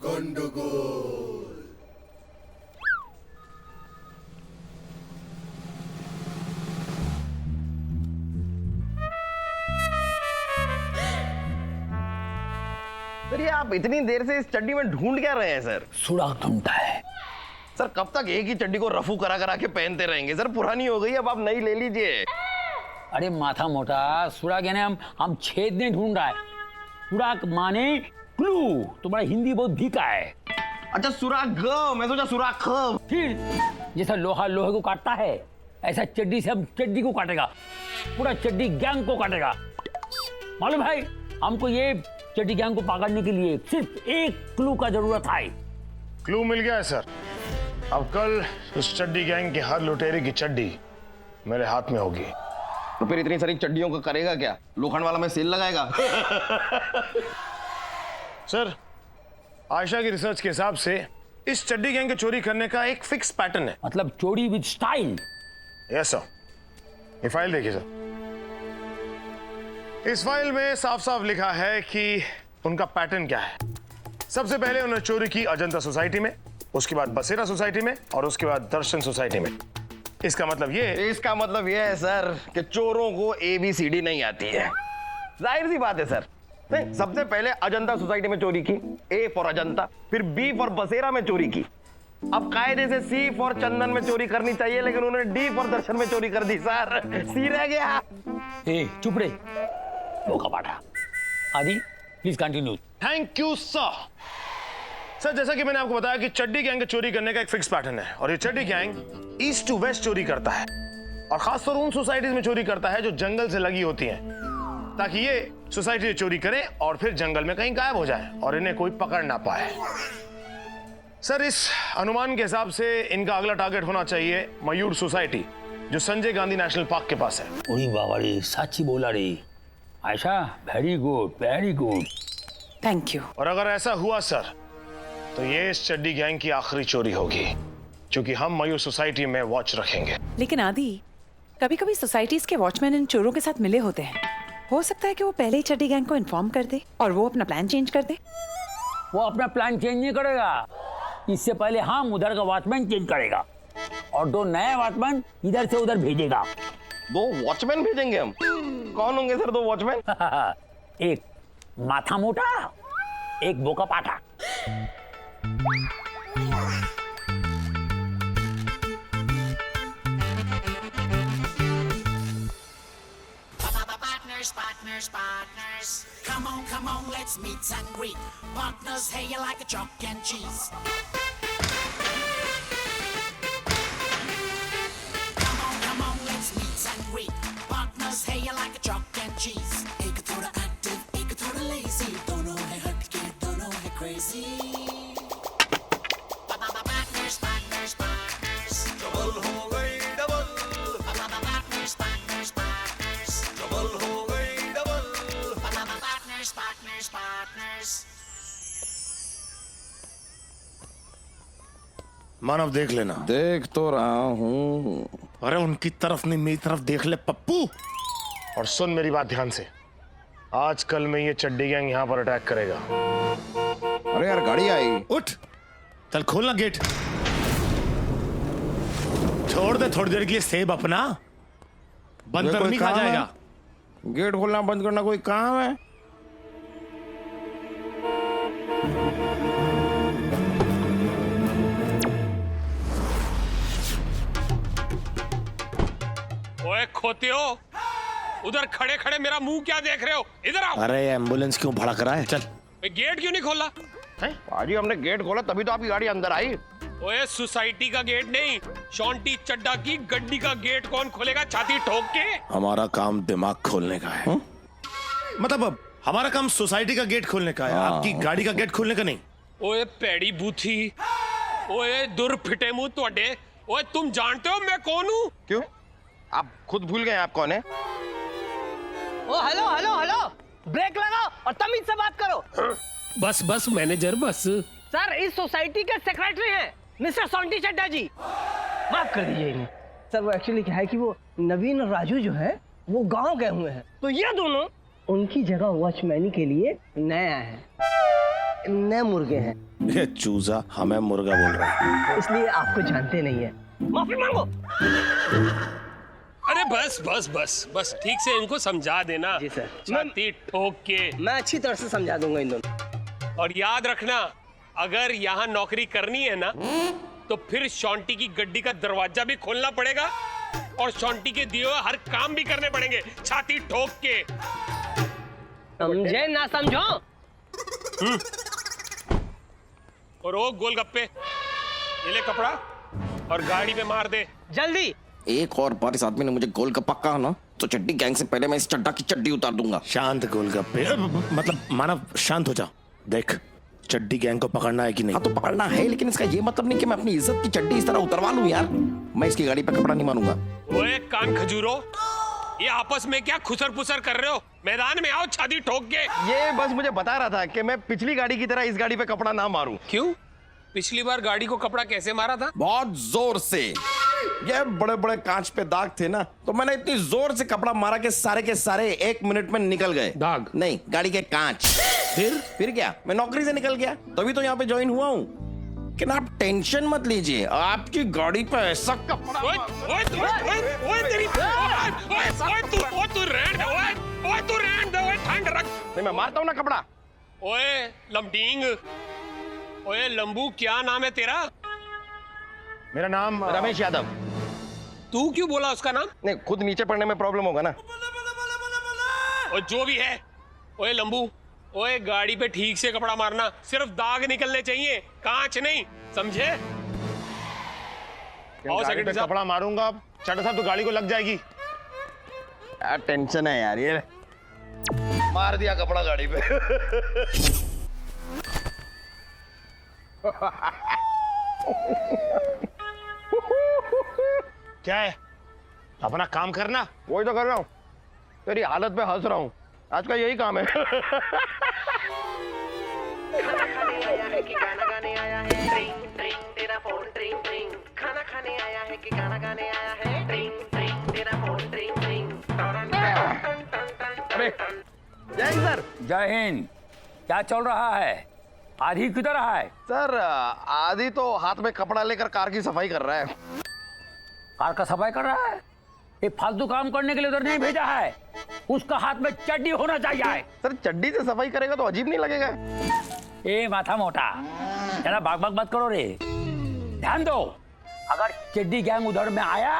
Sir ये आप इतनी देर से इस चड्डी में ढूंढ क्या रहे हैं सर? सुराग ढूंढता है। सर कब तक एक ही चड्डी को रफू करा करा के पहनते रहेंगे? सर पुरानी हो गई, अब आप नई ले लीजिए। अरे माथा मोटा, सुराग यानी हम छेद नहीं ढूंढ रहा है। सुराग माने क्लू। तुम्हारा हिंदी बहुत भीका है। अच्छा सुराग, मैं सोचा सुराग। फिर जैसा लोहा लोहे को काटता है, ऐसा चड्डी से हम चड्डी को काटेगा, पूरा चड्डी गैंग को काटेगा। मालूम भाई, हमको ये चड्डी गैंग को पकड़ने के लिए सिर्फ एक क्लू का जरूरत है। क्लू मिल गया है सर। अब कल उस चड्डी गैंग की हर लुटेरे की चड्डी मेरे हाथ में होगी। तो फिर इतनी सारी चड्डियों का करेगा क्या? लोखंड वाला में सेल लगाएगा? सर, आयशा की रिसर्च के हिसाब से इस चड्डी गैंग के चोरी करने का एक फिक्स पैटर्न है। मतलब चोरी विद स्टाइल। Yes sir. ये फाइल देखिए सर। इस फाइल में साफ साफ लिखा है कि उनका पैटर्न क्या है। सबसे पहले उन्होंने चोरी की अजंता सोसाइटी में, उसके बाद बसेरा सोसाइटी में और उसके बाद दर्शन सोसाइटी में। इसका मतलब ये है सर कि चोरों को ABCD नहीं आती है। जाहिर सी बात है सर। नहीं, सबसे पहले अजंता सोसाइटी में चोरी की, A फॉर अजंता, फिर B फॉर बसेरा में चोरी की। अब कायदे से C फॉर चंदन में चोरी करनी चाहिए, लेकिन उन्होंने D फॉर दर्शन में चोरी कर दी सर। C रह गया। चुप रे, मौका पाठा। आदि please continue. Thank you sir. Sir, जैसा कि मैंने आपको बताया कि चड्डी गैंग के चोरी करने का एक फिक्स पैटर्न है, और ये चड्डी गैंग ईस्ट टू वेस्ट चोरी करता है, और खासतौर उन सोसाइटीज में चोरी करता है जो जंगल से लगी होती हैं, ताकि ये सोसाइटी चोरी करें और फिर जंगल में कहीं गायब हो जाए और इन्हें कोई पकड़ ना पाए। सर, इस अनुमान के हिसाब से इनका अगला टारगेट होना चाहिए मयूर सोसाइटी, जो संजय गांधी नेशनल पार्क के पास है। ओरी बाबा रे, साची बोला रे। Ayesha, very good, very good. Thank you. और अगर ऐसा हुआ सर, तो ये इस चड्डी गैंग की आखिरी चोरी होगी, क्योंकि हम मयूर सोसाइटी में वॉच रखेंगे। लेकिन आदि, कभी कभी सोसाइटीज के वॉचमैन इन चोरों के साथ मिले होते हैं। हो सकता है कि वो पहले ही चड्डी गैंग को इन्फॉर्म कर दे और वो अपना प्लान चेंज कर दे। वो अपना प्लान चेंज नहीं करेगा, इससे पहले हम उधर का वॉचमैन चेंज करेगा और 2 नए वॉचमैन इधर से उधर भेजेगा। 2 वॉचमैन भेजेंगे हम? कौन होंगे सर 2 वॉचमैन? एक माथा मोटा, एक बोका पाठा। Partners. Come on, let's meet and greet. Partners, hey, you like a chalk and cheese. Come on, let's meet and greet. Partners, hey, you like a chalk and cheese. एक थोड़ा active, एक थोड़ा lazy. दोनों है हटके, दोनों है crazy. Partners. Trouble हो गई double. Partners. Trouble हो partners. मानव, देख लेना। देख तो रहा हूँ। अरे उनकी तरफ नहीं, मेरी तरफ देख ले पप्पू। और सुन मेरी बात ध्यान से, आज कल में ये चड्डी गैंग यहाँ पर अटैक करेगा। अरे यार, गाड़ी आई। उठ, चल खोलना गेट। छोड़ दे थोड़ी देर के लिए सेब अपना, बंद कर नहीं खा जाएगा। गेट खोलना बंद करना कोई काम है? ओए खोतियो, उधर खड़े खड़े मेरा मुंह क्या देख रहे हो? इधर आओ। अरे एम्बुलेंस क्यों भड़क रहा है? चल। गेट क्यों नहीं खोला? पाजी, हमने गेट खोला तभी तो आपकी गाड़ी अंदर आई। ओए सोसाइटी का गेट नहीं, शॉन्टी चड्डा की गड्डी का गेट कौन खोलेगा छाती ठोक के? हमारा काम दिमाग खोलने का है। मतलब अब हमारा काम सोसाइटी का गेट खोलने का है, आपकी गाड़ी का गेट खोलने का नहीं। ओए पैड़ी बूथी, ओए दुर फिटे मुंह तोड़े। ओए तुम जानते हो मैं कौन हूँ? क्यों? आप खुद भूल गए आप कौन है? ओ हेलो, ब्रेक लगाओ और तमीज से बात करो। बस मैनेजर बस। सर, इस सोसाइटी के सेक्रेटरी हैं मिस्टर सॉन्टी चड्डा जी। माफ कर दीजिए इन्हें। सर, वो एक्चुअली क्या है कि वो नवीन और राजू जो है वो गांव गए हुए हैं, तो ये दोनों उनकी जगह वॉचमैनी के लिए नए आए हैं। नए मुर्गे हैं, ये चूजा हमें मुर्गा बोल रहा है। इसलिए आपको जानते नहीं है। माफी मांगो। अरे बस बस बस बस ठीक से इनको समझा देना। जी सर। छाती ठोक के। मैं अच्छी तरह से समझा दूंगा इन दोनों। और याद रखना, अगर यहाँ नौकरी करनी है ना, तो फिर शॉन्टी की गड्डी का दरवाजा भी खोलना पड़ेगा और शॉन्टी के दिए हुए हर काम भी करने पड़ेंगे, छाती ठोक के। समझे ना समझो। और वो गोलगप्पे, ये ले कपड़ा और गाड़ी पे मार दे जल्दी। एक और बार इस आदमी ने मुझे गोलगप्पा कहा ना तो चड्डी गैंग से पहले मैं इस चड्डा की चड्डी उतार दूंगा। शांत गोलगप्पे, मतलब मानव शांत हो जा। देख, चड्डी गैंग को पकड़ना है कि नहीं? हाँ तो पकड़ना है, लेकिन इसका ये मतलब नहीं कि मैं अपनी इज्जत की चड्डी इस तरह उतरवा लूं यार। मैं इसकी गाड़ी पे कपड़ा नहीं मारूंगा। ओए कान खजूरो, ये आपस में क्या खुसर पुसर कर रहे हो? मैदान में आओ छाती ठोक के। ये बस मुझे बता रहा था कि मैं पिछली गाड़ी की तरह इस गाड़ी पे कपड़ा ना मारूं। क्यों? पिछली बार गाड़ी को कपड़ा कैसे मारा था? बहुत जोर से। ये बड़े बड़े कांच पे दाग थे ना, तो मैंने इतनी जोर से कपड़ा मारा कि सारे के सारे 1 मिनट में निकल गए। दाग? नहीं, गाड़ी के कांच। फिर क्या, मैं नौकरी से निकल गया, तभी तो यहाँ पे ज्वाइन हुआ हूँ। कि ना आप टेंशन मत लीजिए, आपकी गाड़ी पे ऐसा कपड़ा। ओए ओए तेरी ओए तू रहने दे, ओए तू रहने दे, ओए ठंड रख। नहीं, मैं मारता हूँ ना कपड़ा। ओए लमडींग, ओए लंबू, क्या नाम है तेरा? मेरा नाम रमेश यादव। तू क्यों बोला उसका नाम? नहीं, खुद नीचे पड़ने में प्रॉब्लम होगा ना। और जो भी है, ओए लंबू, ओए गाड़ी पे ठीक से कपड़ा मारना, सिर्फ दाग निकलने चाहिए, कांच नहीं, समझे? आओ गाड़ी पे सेक्रेटरी साहब। कपड़ा मारूंगा चड्डा साहब तो गाड़ी को लग जाएगी। यार टेंशन है यार, ये मार दिया कपड़ा गाड़ी पे। क्या है, अपना काम करना। वही तो कर रहा हूँ, तेरी हालत पे हंस रहा हूँ। आज का यही काम है। खाना खाने आया है कि गाना गाने आया है? ट्रिंग ट्रिंग तेरा फोन ट्रिंग ट्रिंग। खाना खाने आया है कि गाना गाने आया है? ट्रिंग ट्रिंग तेरा फोन ट्रिंग ट्रिंग। अरे जय हिंद सर। जय हिंद। क्या चल रहा है? आधी किधर रहा है? सर आदि तो हाथ में कपड़ा लेकर कार की सफाई कर रहा है। कार का सफाई कर रहा है? ये फालतू काम करने के लिए उधर नहीं भेजा है, उसका हाथ में चड्डी होना चाहिए। सर चड्डी से सफाई करेगा तो अजीब नहीं लगेगा? ए माथा मोटा, जरा भाग भाग मत करो रे। ध्यान दो, अगर चड्डी गैंग उधर में आया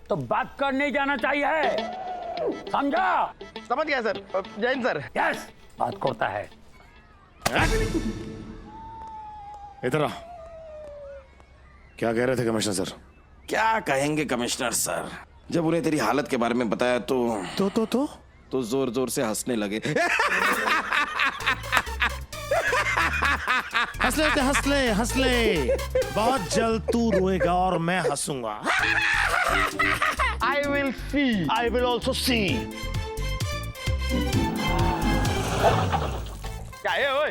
तो बात कर नहीं जाना चाहिए, समझा? समझ गया सर। जय हिंद सर। यस, बात करता है। इधर आ। क्या कह रहे थे कमिश्नर सर? क्या कहेंगे कमिश्नर सर, जब उन्हें तेरी हालत के बारे में बताया तो जोर जोर से हंसने लगे। हंस ले। बहुत जल्द तू रोएगा और मैं हंसूंगा। I will see. I will also see. क्या है ओए?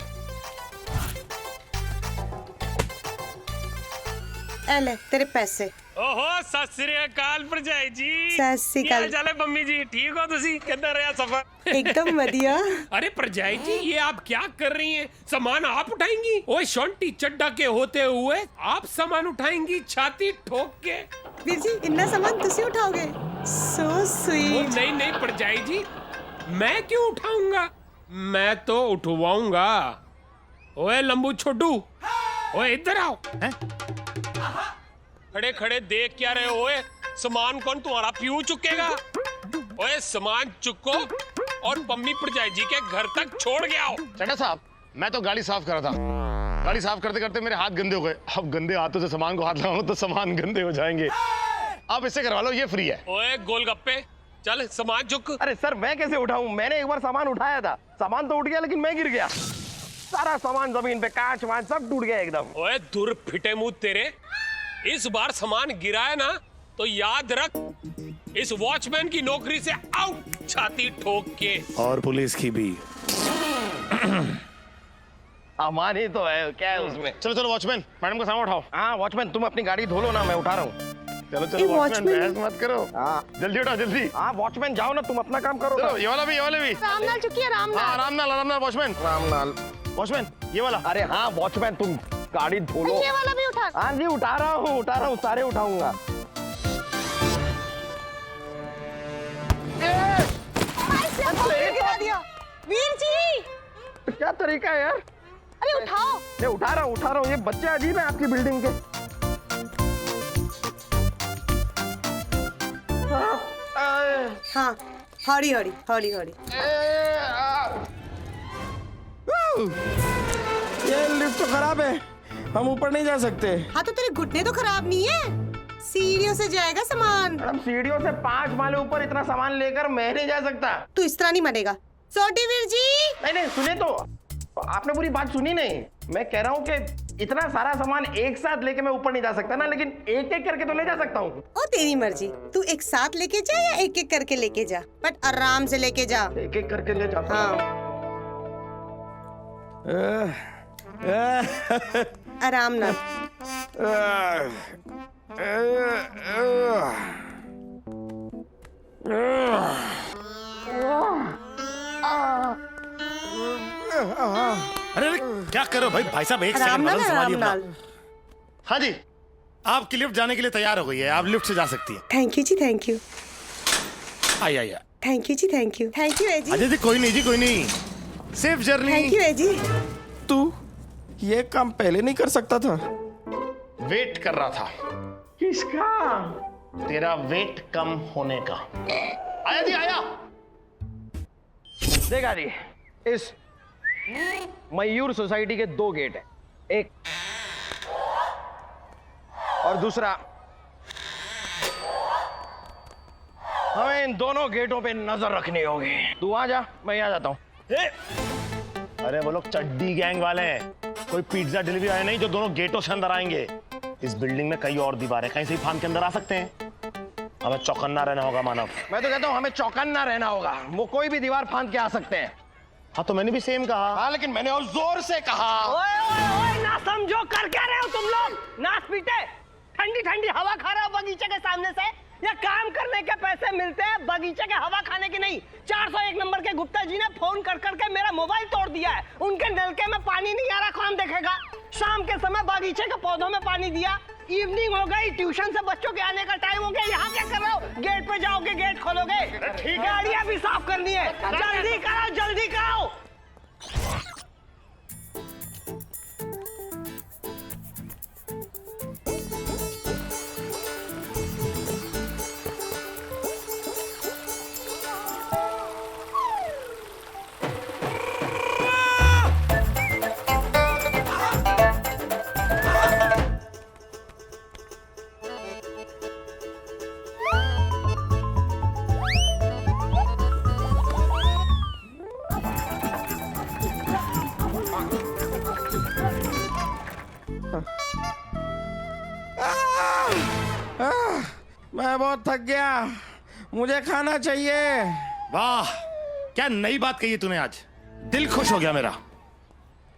ले तेरे पैसे। ओहो सत श्री अकाल भरजाई जी। सत श्री अकाल। क्या हाल है मम्मी जी? ठीक हो तुसी? कितना रहा सफर? एकदम बढ़िया। अरे भरजाई जी, ये आप क्या कर रही हैं? सामान आप उठाएंगी? ओए शॉन्टी चड्डा के होते हुए आप सामान उठाएंगी छाती ठोक के? वीर जी इतना सामान तुसी उठाओगे? सो ओ, स्वीट। नहीं नहीं भरजाई जी, मैं क्यों उठाऊंगा? मैं तो उठवाऊंगा। ओए लंबू छोटू, ओए इधर आओ। खड़े खड़े देख क्या रहे हो? ओए सामान कौन तुम्हारा पीऊ चुकेगा? ओए सामान चुको और पम्मी भरजाई जी के घर तक छोड़ के आओ। चड्डा साहब, मैं तो गाड़ी साफ कर रहा था। गाड़ी साफ करते करते मेरे हाथ गंदे हो गए। अब गंदे हाथों से सामान को हाथ लगाऊं तो सामान गंदे हो जाएंगे। आप इससे करवा लो, ये फ्री है। ओए गोलगप्पे, चल सामान चुक। अरे सर मैं कैसे उठाऊं? मैंने एक बार सामान उठाया था, सामान तो उठ गया लेकिन मैं गिर गया। सारा सामान जमीन पे, कांच वांच सब टूट गया एकदम। ओए दूर फिटे मुंह तेरे, इस बार सामान गिराए ना तो याद रख, इस वॉचमैन की नौकरी से आउट छाती ठोक के। और पुलिस की भी। सामान ही तो है, क्या है उसमें? चलो चलो वॉचमैन, मैडम का सामान उठाओ। हाँ वॉचमैन, तुम अपनी गाड़ी धो लो ना, मैं उठा रहा हूँ। चलो ये चलो वॉचमैन, वॉचमैन- बहस मत करो। हाँ जल्दी उठाओ जल्दी। हाँ वॉचमैन जाओ ना, तुम अपना काम करो ना। चलो ये वाला भी, ये वाले भी। राम लाल चुकी है, राम हाँ लाल। आराम नाल वॉचमैन। राम लाल। वॉचमैन ये वाला। अरे हाँ वॉचमैन, तुम गाड़ी धो लो। ये वाला भी उठा। हाँ जी उठा रहा हूँ, सारे उठाऊंगा। गिरा दिया। वीर जी, क्या तरीका है यार? अरे उठाओ। मैं उठा रहा हूँ। ये बच्चे अजीब है आपकी बिल्डिंग के। हाँ, हौड़ी हौड़ी हौड़ी हौड़ी। ये लिफ्ट तो खराब है, हम ऊपर नहीं जा सकते। हाँ तो तेरे घुटने तो खराब नहीं है, सीढ़ियों से जाएगा सामान। मैडम सीढ़ियों से 5 माले ऊपर इतना सामान लेकर मैं नहीं जा सकता। तू इस तरह नहीं मरेगा। सोटी वीर जी। नहीं सुने तो, आपने पूरी बात सुनी नहीं। मैं कह रहा हूँ कि इतना सारा सामान एक साथ लेके मैं ऊपर नहीं जा सकता ना, लेकिन एक एक करके तो ले जा सकता हूँ। ओ तेरी मर्जी, तू एक साथ लेके जा या एक एक करके लेके जा, बट आराम से लेके जा। एक एक करके ले जाता हाँ। आराम ना। अरे क्या करो भाई साहब, एक आराम सेकंड नाल, बदल आराम संभालिए अपना। नाल। हाँ जी, आपकी लिफ्ट जाने के लिए तैयार हो गई है, आप लिफ्ट से जा सकती हैं। थैंक यू जी, थैंक यू। आइए। थैंक यू जी, थैंक यू। थैंक यू है जी। अजय जी कोई नहीं, सेफ जर्नी। थैंक यू है जी। तू ये काम पहले नहीं कर सकता था? वेट कर रहा था किसका? तेरा वेट कम होने का। आया जी आया। देखा जी, इस मयूर सोसाइटी के 2 गेट हैं, एक और दूसरा। हमें इन दोनों गेटों पे नजर रखनी होगी। तू आ जा, मैं यहाँ जाता हूँ। अरे वो लोग चड्डी गैंग वाले हैं, कोई पिज्जा डिलीवरी आए नहीं जो दोनों गेटों से अंदर आएंगे। इस बिल्डिंग में कई और दीवारें, कहीं से ही फांद के अंदर आ सकते हैं। हमें चौकन्ना रहना होगा मानव। मैं तो कहता हूँ हमें चौकन्ना रहना होगा। वो कोई भी दीवार फांद के आ सकते हैं। हाँ तो मैंने भी सेम कहा। हाँ लेकिन मैंने और जोर से कहा। ओए ना समझो, कर क्या रहे हो तुम लोग? नाच पीटे, ठंडी ठंडी हवा खा रहे हो बगीचे के सामने से? या काम करने के पैसे मिलते हैं बगीचे के हवा खाने के नहीं? 401 नंबर के गुप्ता जी ने फोन कर करके मेरा मोबाइल तोड़ दिया है। उनके नलके में पानी नहीं आ रहा, कौन देखेगा? शाम के समय बगीचे के पौधों में पानी दिया। इवनिंग हो गई, ट्यूशन से बच्चों के आने का टाइम हो गया, यहाँ क्या कर रहे हो? गेट पे जाओगे, गेट खोलोगे? गाड़ियाँ भी साफ करनी है, जल्दी करो जल्दी करो। मैं बहुत थक गया, मुझे खाना चाहिए। वाह क्या नई बात कही है तूने आज, दिल खुश हो गया मेरा।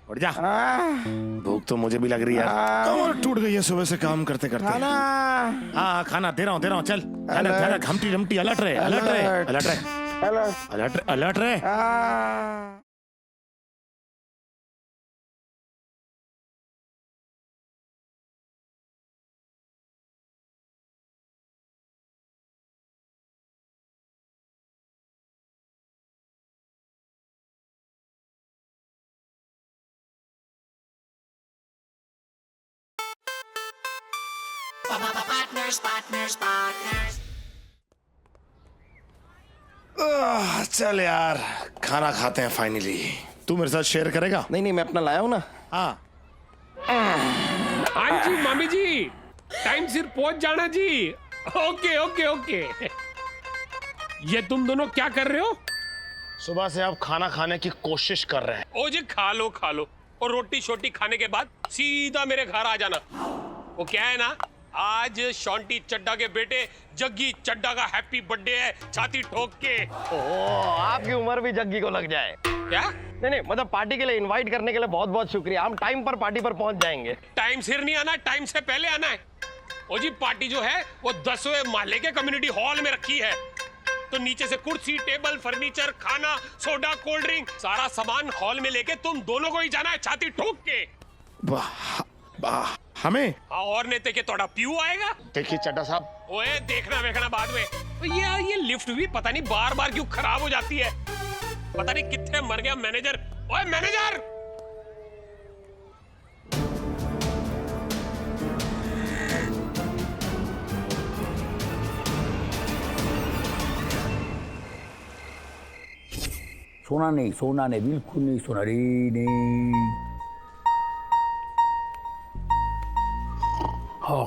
उठ जा, भूख तो मुझे भी लग रही है यार, कमर टूट गई है सुबह से काम करते करते। खाना। हाँ खाना दे रहा हूँ चल। घमटी घमटी अलर्ट रहे, अलर्ट रहे, अलर्ट रहे, अलर्ट अलर्ट रहे। Partners. चल यार खाना खाते हैं फाइनली। तू मेरे साथ शेयर करेगा? नहीं मैं अपना लाया हूँ ना। हाँ हाँ जी मामी जी, टाइम सिर पहुंच जाना जी। Okay okay okay. ये तुम दोनों क्या कर रहे हो? सुबह से आप खाना खाने की कोशिश कर रहे हैं। ओ जी खा लो और रोटी शोटी खाने के बाद सीधा मेरे घर आ जाना। वो क्या है ना, आज शॉन्टी चड्डा के बेटे जग्गी चड्डा का हैप्पी बर्थडे है, छाती ठोक के। ओह आपकी उम्र भी जग्गी को लग जाए क्या? नहीं मतलब पार्टी के लिए इनवाइट करने के लिए बहुत बहुत शुक्रिया। हम टाइम पर पार्टी पर पहुंच जाएंगे। टाइम सिर नहीं आना, टाइम से पहले आना है। ओ जी पार्टी जो है वो 10वें महल्ले के कम्युनिटी हॉल में रखी है। तो नीचे से कुर्सी, टेबल, फर्नीचर, खाना, सोडा, कोल्ड ड्रिंक, सारा सामान हॉल में लेके तुम दोनों को ही जाना है, छाती ठोक के। हमें? हाँ, और नेते के थोड़ा प्यू आएगा। देखिए चड्डा साहब, ओए देखना वेखना बाद में। तो ये लिफ्ट भी पता नहीं बार बार क्यों खराब हो जाती है, पता नहीं कितने मर गया मैनेजर। ओए मैनेजर, सोना नहीं, बिल्कुल नहीं सोना रे, नहीं। हाँ।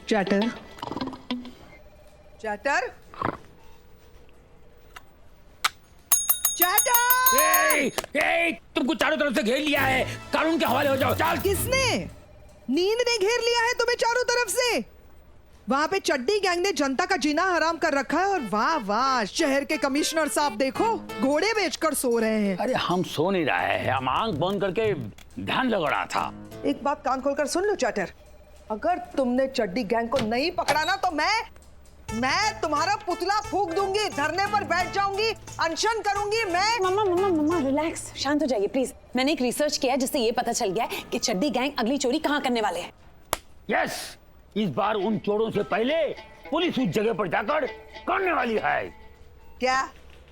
Chatter, chatter, chatter! तुमको चारों तरफ से घेर लिया है, कानून के हवाले हो जाओ, चल। किसने? नींद ने घेर लिया है तुम्हें चारों तरफ से। वहाँ पे चड्डी गैंग ने जनता का जीना हराम कर रखा है और वाह वाह, शहर के कमिश्नर साहब देखो घोड़े बेचकर सो रहे हैं। अरे हम सो नहीं रहे हैं, हम आंख बंद करके ध्यान लगा रहा था। एक बात कान खोलकर सुन लो चैटर, अगर तुमने चड्डी गैंग को नहीं पकड़ा ना तो मैं तुम्हारा पुतला फूंक दूंगी, धरने पर बैठ जाऊंगी, अनशन करूंगी मैं। मम्मा रिलैक्स, शांत हो जाइए प्लीज। मैंने एक रिसर्च किया है जिससे ये पता चल गया है कि चड्डी गैंग अगली चोरी कहाँ करने वाले हैं। यस, इस बार उन चोरों से पहले पुलिस उस जगह पर जाकर करने वाली है। क्या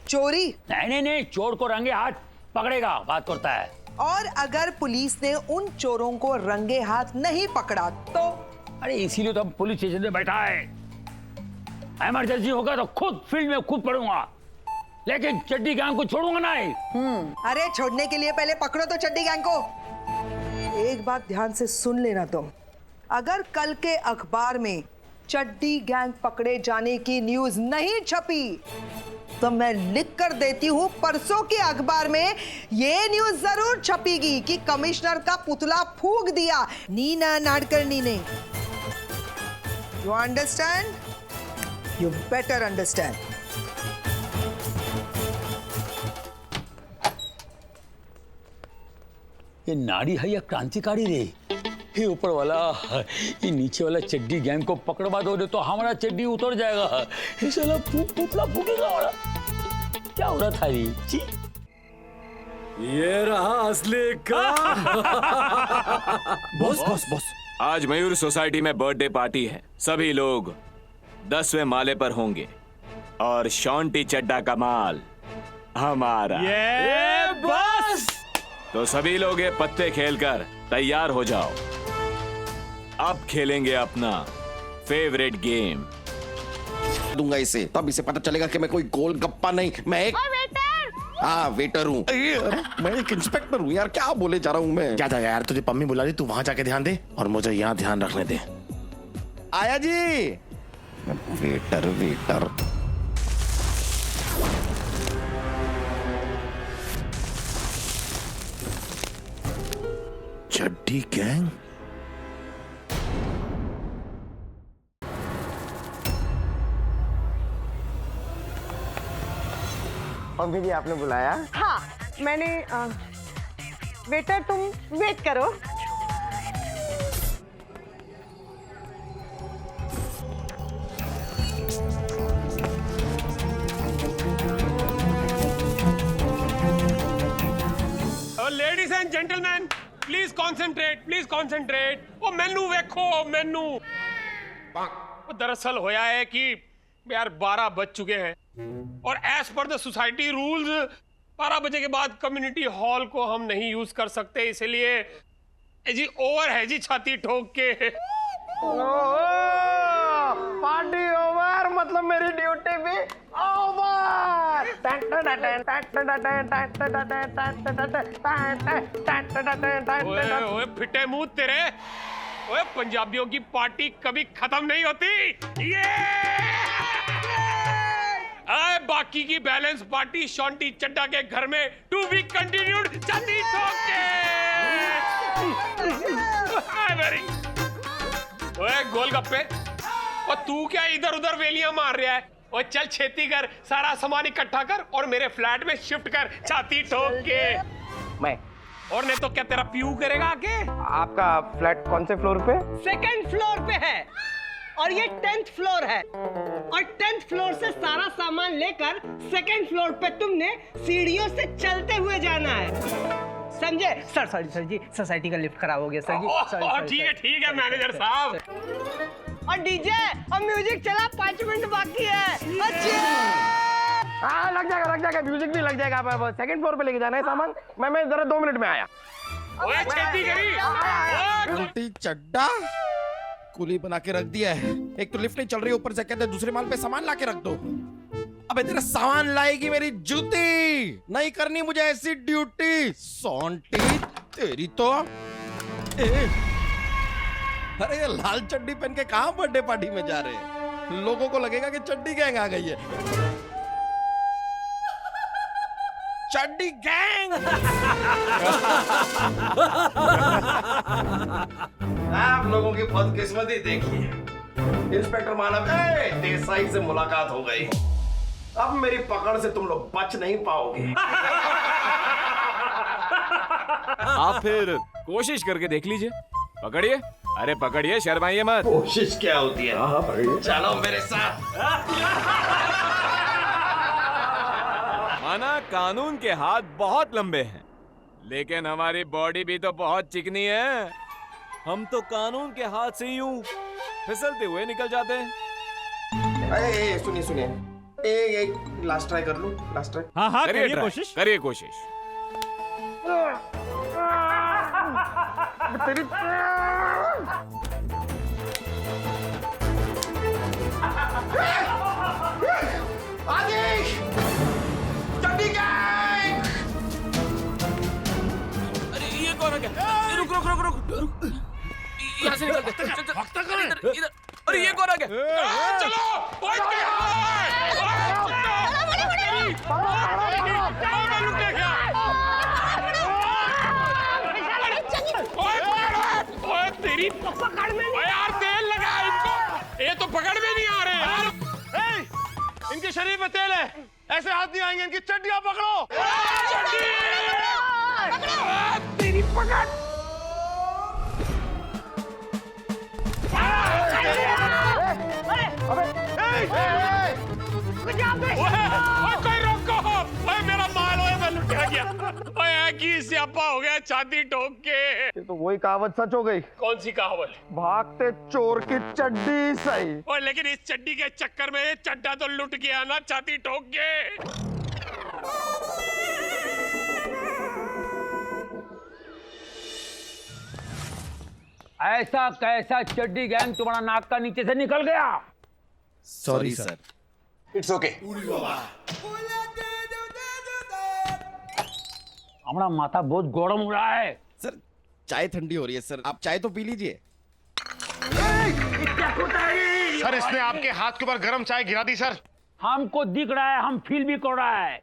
चोरी? नहीं, चोर को रंगे हाथ पकड़ेगा, बात करता है। और अगर पुलिस ने उन चोरों को रंगे हाथ नहीं पकड़ा तो? अरे इसीलिए तो हम पुलिस स्टेशन में बैठा है। इमरजेंसी होगा तो खुद फील्ड में खुद पड़ूंगा, लेकिन चड्डी गैंग को छोड़ूंगा नहीं। अरे छोड़ने के लिए पहले पकड़ो तो चड्डी गैंग को। एक बात ध्यान से सुन लेना तुम, अगर कल के अखबार में चड्डी गैंग पकड़े जाने की न्यूज नहीं छपी तो मैं लिख कर देती हूँ परसों के अखबार में ये न्यूज जरूर छपेगी कि कमिश्नर का पुतला फूंक दिया नीना नाडकर्णी ने। You understand? You better understand. ये नारी है या क्रांतिकारी रे? ये ऊपर वाला, ये नीचे वाला चड्डी गैंग को पकड़वा दोगे तो हमारा चड्डी उतर जाएगा। ये साला पुतला फूकेगा हमारा। क्या हो रहा था रे? जी ये रहा असली का। बॉस, आज मयूर सोसाइटी में बर्थडे पार्टी है। सभी लोग 10वें माले पर होंगे और शॉन्टी चड्डा का माल हमारा। ये बस। तो सभी लोग ये पत्ते खेलकर तैयार हो जाओ। अब खेलेंगे अपना फेवरेट गेम। दूंगा इसे, तब इसे पता चलेगा कि मैं कोई गोलगप्पा नहीं, मैं एक वेटर हूँ। मैं एक इंस्पेक्टर हूँ यार, क्या बोले जा रहा हूँ मैं। क्या था यार, तुझे पम्मी बुला रही, तू वहां जाके ध्यान दे और मुझे यहाँ ध्यान रखने दे। आया जी। वेटर चड्डी गैंग? मम्मी जी आपने बुलाया? हाँ मैंने वेटर तुम वेट करो। Ladies and gentleman please concentrate. वो मेनू देखो, मेनू। वो दरअसल होया है कि यार 12 बज चुके हैं और as per the society rules 12 बजे के बाद कम्युनिटी हॉल को हम नहीं यूज कर सकते, इसलिए जी ओवर है जी, छाती ठोक के। पार्टी ओवर मतलब मेरी ड्यूटी भी ओवर। ओए फिटे मुंह तेरे। ओए पंजाबियों की पार्टी कभी खत्म नहीं होती। ये बाकी की बैलेंस पार्टी शॉन्टी चड्डा के घर में टू बी कंटिन्यूड। छाती ठोक के। ओए गोलगप्पे, और तू क्या इधर उधर वेलियां मार रहा है? और चल छेती कर, सारा सामान इकट्ठा कर और मेरे फ्लैट में शिफ्ट कर, छाती ठोक के। मैं और नहीं तो क्या तेरा पीयू करेगा आके? आपका फ्लैट कौन से फ्लोर पे? सेकंड फ्लोर पे है और ये 10th फ्लोर है और 10th फ्लोर से सारा सामान लेकर सेकंड फ्लोर पे तुमने सीढ़ियों से चलते हुए जाना है, समझे? सर जी, सोसाइटी का लिफ्ट खराब हो गया सर जी। ठीक है मैनेजर साहब। और डीजे और म्यूजिक चला, 5 मिनट बाकी है। हाँ लग जाएगा, म्यूजिक भी लग जाएगा। आप सेकंड फ्लोर पे लेके जाना है सामान। मैं जरा 2 मिनट में आया। ओए छेती करी। उल्टी चड्डा कुली बना के रख दिया है। एक तो लिफ्ट नहीं चल रही, ऊपर से कहते दूसरे माल पे सामान ला के रख दो। अबे तेरा सामान लाएगी मेरी जूती, नहीं करनी मुझे ऐसी ड्यूटी। सोंटी तेरी तो अरे ये लाल चड्डी पहन के कहां बर्थडे पार्टी में जा रहे हैं? लोगों को लगेगा कि चड्डी गैंग आ गई है। चड्डी गैंग। आप लोगों की बदकिस्मती देखिए। इंस्पेक्टर मानव देसाई से मुलाकात हो गई। अब मेरी पकड़ से तुम लोग बच नहीं पाओगे। आप फिर कोशिश करके देख लीजिए। पकड़िए, अरे पकड़िए, शर्माइए मत। कोशिश क्या होती है? चलो मेरे साथ। माना कानून के हाथ बहुत लंबे हैं, लेकिन हमारी बॉडी भी तो बहुत चिकनी है। हम तो कानून के हाथ से यूं फिसलते हुए निकल जाते हैं। सुनिए, एक लास्ट ट्राई कर लूं। Last try. हाँ करिए कोशिश, करिए कोशिश। तेरी चड्डी गैंग। अरे ये कौन है क्या? रुक। यहाँ से निकलते। इधर। अरे ये कौन आ गया? चलो तेरी पकड़ में यार, तेल लगा इनको। ये तो पकड़ में नहीं आ रहे यार। इनके शरीर में तेल है, ऐसे हाथ नहीं आएंगे। इनकी चड्डियां पकड़ो। तेरी पकड़। कोई रोको। ओए मेरा माल, ओए मैं लुटा गया। ओए की स्यापा हो गया छाती ठोक के। तो वही कहावत सच हो गई। कौन सी कहावत? भागते चोर की चड्डी सही। ओए लेकिन इस चड्डी के चक्कर में ये चड्डा तो लुट गया ना छाती ठोक के। ऐसा कैसा चड्डी गैंग तुम्हारा नाक का नीचे से निकल गया? Sorry sir. It's okay. हमारा माथा बहुत गरम हो रहा है। सर चाय ठंडी हो रही है सर, आप चाय तो पी लीजिए। सर इसने आपके हाथ के ऊपर गर्म चाय गिरा दी सर। हमको दिख रहा है, हम फील भी कर रहा है।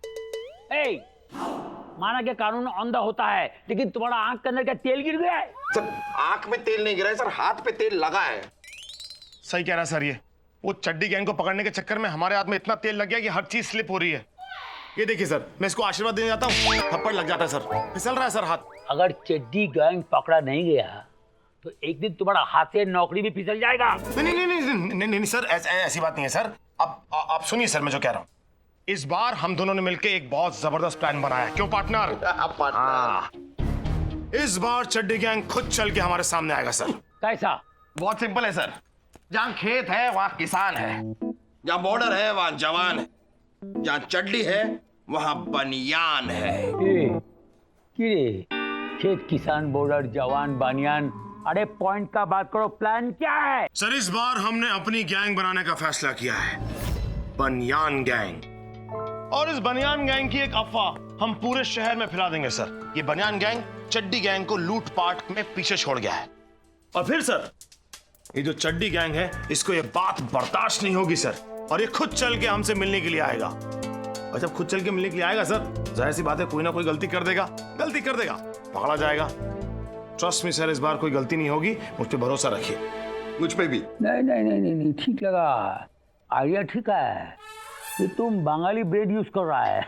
माना कि कानून अंधा होता है, लेकिन तुम्हारा आंख के अंदर क्या तेल गिर गया है? सर आंख में तेल नहीं गिरा है सर, हाथ पे तेल लगा है। सही कह रहा है सर। ये वो चड्डी गैंग को पकड़ने के चक्कर में हमारे हाथ में इतना तेल लग गया कि हर चीज स्लिप हो रही है। ये देखिए सर, मैं इसको आशीर्वाद देने जाता हूँ, थप्पड़ लग जाता है सर। फिसल रहा है सर हाथ। अगर चड्डी गैंग पकड़ा नहीं गया तो एक दिन तुम्हारा हाथ से नौकरी भी फिसल जाएगा। नहीं सर, ऐसी बात नहीं है सर। अब आप सुनिए सर, मैं जो कह रहा हूँ, इस बार हम दोनों ने मिलकर एक बहुत जबरदस्त प्लान बनाया है। क्यों पार्टनर? इस बार चड्डी गैंग खुद चल के हमारे सामने आएगा सर। कैसा? बहुत सिंपल है सर। जहाँ खेत है वहाँ किसान है, जहाँ बॉर्डर है वहाँ जवान है, जहाँ चड्डी है वहाँ बनियान है। खेत, किसान, बॉर्डर, जवान, बनियान। अरे पॉइंट का बात करो, प्लान क्या है? सर इस बार हमने अपनी गैंग बनाने का फैसला किया है, बनियान गैंग। और इस बनियान गैंग की एक अफवाह हम पूरे शहर में फैला देंगे सर। ये बनियान गैंग चड्डी गैंग को लूटपाट में पीछे छोड़ गया है। और फिर सर ये जो चड्डी गैंग है, इसको ये बात बर्दाश्त नहीं होगी सर, और ये खुद चल के हमसे मिलने के लिए आएगा। और जब खुद चल के मिलने के लिए आएगा सर, जाहिर सी बात है कोई ना कोई गलती कर देगा, पकड़ा जाएगा। ट्रस्ट मी सर, इस बार कोई गलती नहीं होगी, मुझ पे भरोसा रखिए। मुझ पे भी। नहीं, ठीक लगा, आइडिया ठीक है। कि तुम बंगाली ब्रेड यूज कर रहा है।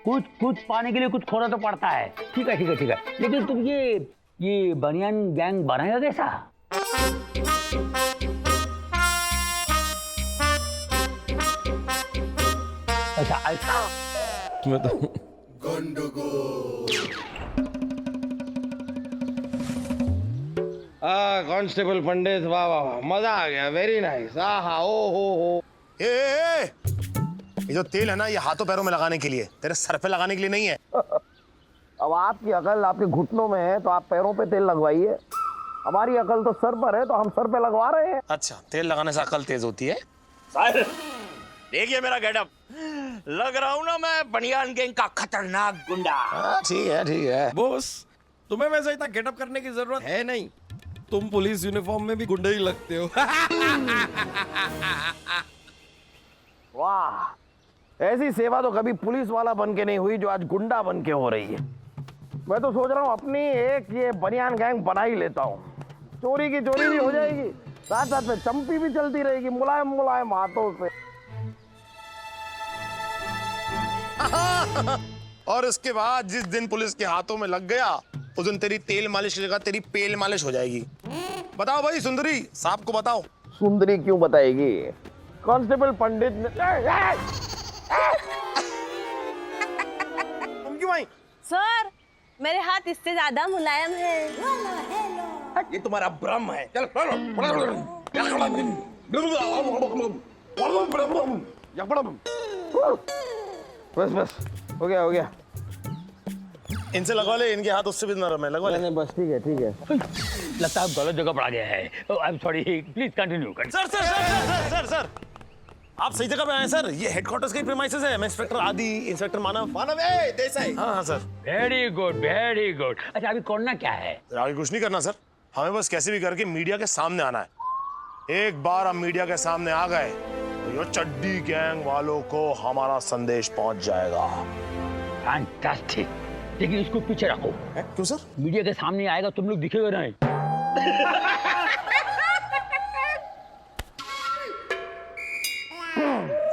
कुछ पाने के लिए कुछ खोना तो पड़ता है। ठीक है ठीक है ठीक है, लेकिन तुम ये बनियान गैंग बनाएगा कैसा? अच्छा ऐसा मैं तो कांस्टेबल पंडित, वाह वाह वाह, मजा आ गया, वेरी नाइस। हाँ ओ हो। ए, ये जो तेल है ना, ये हाथों पैरों में लगाने के लिए, तेरे सर पे लगाने के लिए नहीं है। अब आपकी अकल आपके घुटनों में है तो आप पैरों पे तेल लगवाइए, हमारी अकल तो सर पर है तो हम सर पे लगवा रहे हैं। अच्छा, तेल लगाने से अकल तेज होती है। सर देखिए मेरा गेटअप, लग रहा हूँ ना मैं बनियान गैंग का खतरनाक गुंडा। ठीक है ठीक है। बॉस, तुम्हें वैसे इतना गेटअप करने की जरूरत है नहीं, तुम पुलिस यूनिफॉर्म में भी गुंडे ही लगते हो। वाह, ऐसी सेवा तो कभी पुलिस वाला बन के नहीं हुई जो आज गुंडा बन के हो रही है। मैं तो सोच रहा हूँ अपनी एक ये बनियान गैंग बना ही लेता हूँ, चोरी की चोरी भी हो जाएगी, साथ साथ में चंपी भी चलती रहेगी मुलायम मुलायम हाथों से। और उसके बाद जिस दिन पुलिस के हाथों में लग गया, उस दिन तेरी तेल मालिश की जगह तेरी पेल मालिश हो जाएगी। बताओ भाई सुंदरी, साहब को बताओ। सुंदरी क्यों बताएगी? कांस्टेबल पंडित ने तुम क्यों आई? सर, मेरे हाथ इससे ज्यादा मुलायम है। ये तुम्हारा भ्रम है। चल बस बस, हो गया हो गया। इनसे लगवा ले, इनके हाथ उससे भी नरम है, लगवा ले। बस ठीक है ठीक है। लगता है गलत जगह पर आ गया है। I am sorry, please continue. Sir sir sir sir sir sir, आप सही जगह पे आए सर। ये हेडक्वार्टर्स के प्रीमाइसेस है। मैं इंस्पेक्टर आदि, इंस्पेक्टर मानव देसाई। हाँ हाँ sir. Very good very good. अच्छा अभी करना क्या है? आगे कुछ नहीं करना सर, हमें बस कैसे भी करके मीडिया के सामने आना है। एक बार हम मीडिया के सामने आ गए तो ये चड्डी गैंग वालों को हमारा संदेश पहुंच जाएगा। फैंटास्टिक, लेकिन इसको पीछे रखो। क्यों सर? मीडिया के सामने आएगा तुम लोग दिखेगा नहीं।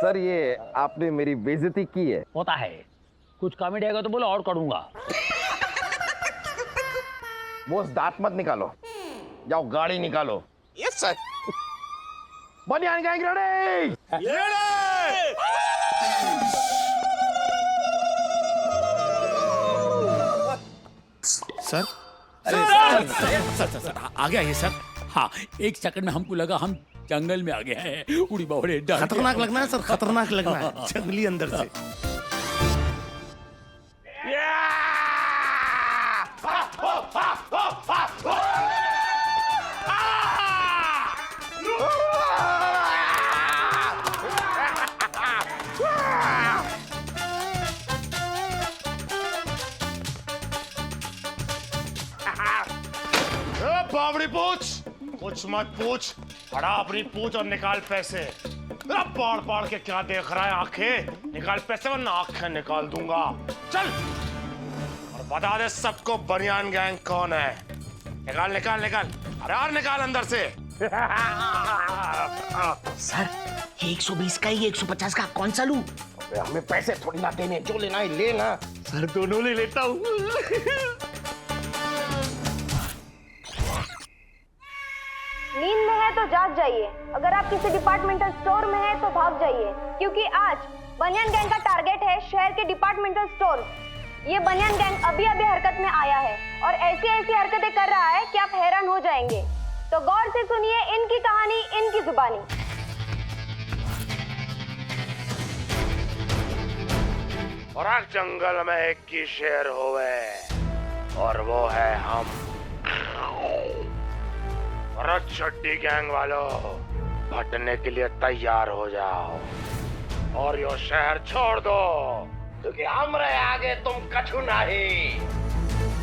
सर ये आपने मेरी बेइज्जती की है। होता है, कुछ कॉमेडी आएगा तो बोलो और करूंगा। बॉस दांत मत निकालो, जाओ गाड़ी निकालो। Yes sir. बनियान गैंग रेडी। सर सर आ गया ये सर। हाँ, एक सेकंड में हमको लगा हम जंगल में आ गया है। उड़ी बावड़े खतरनाक लगना है सर, खतरनाक लगना है, जंगली अंदर से। बावड़ी पूछ, कुछ मत पूछ, बड़ा अपनी पूछ और निकाल पैसे। पाड़ पाड़ के क्या देख रहा है? आंखें निकाल पैसे वरना आंखें निकाल दूंगा। चल और बता दे सबको बनियान गैंग कौन है। निकाल निकाल निकाल, अरे यार निकाल अंदर से। सर 120 का ही 150 का कौन सा लूं? हमें पैसे थोड़ी ना देने, जो लेना है लेना। सर दोनों ले लेता हूँ। नींद में है तो जाग जाइए, अगर आप किसी डिपार्टमेंटल स्टोर में है तो भाग जाइए, क्योंकि आज बनियान गैंग का टारगेट है शहर के डिपार्टमेंटल स्टोर। ये बनियान गैंग अभी अभी हरकत में आया है और ऐसी ऐसी हरकतें कर रहा है कि आप हैरान हो जाएंगे। तो गौर से सुनिए इनकी कहानी, इनकी जुबानी। और आज जंगल में एक की शेर होवे और वो है हम। और चड्डी गैंग वालों, भटने के लिए तैयार हो जाओ और यो शहर छोड़ दो, क्योंकि हमरे आगे तुम कछु नहीं।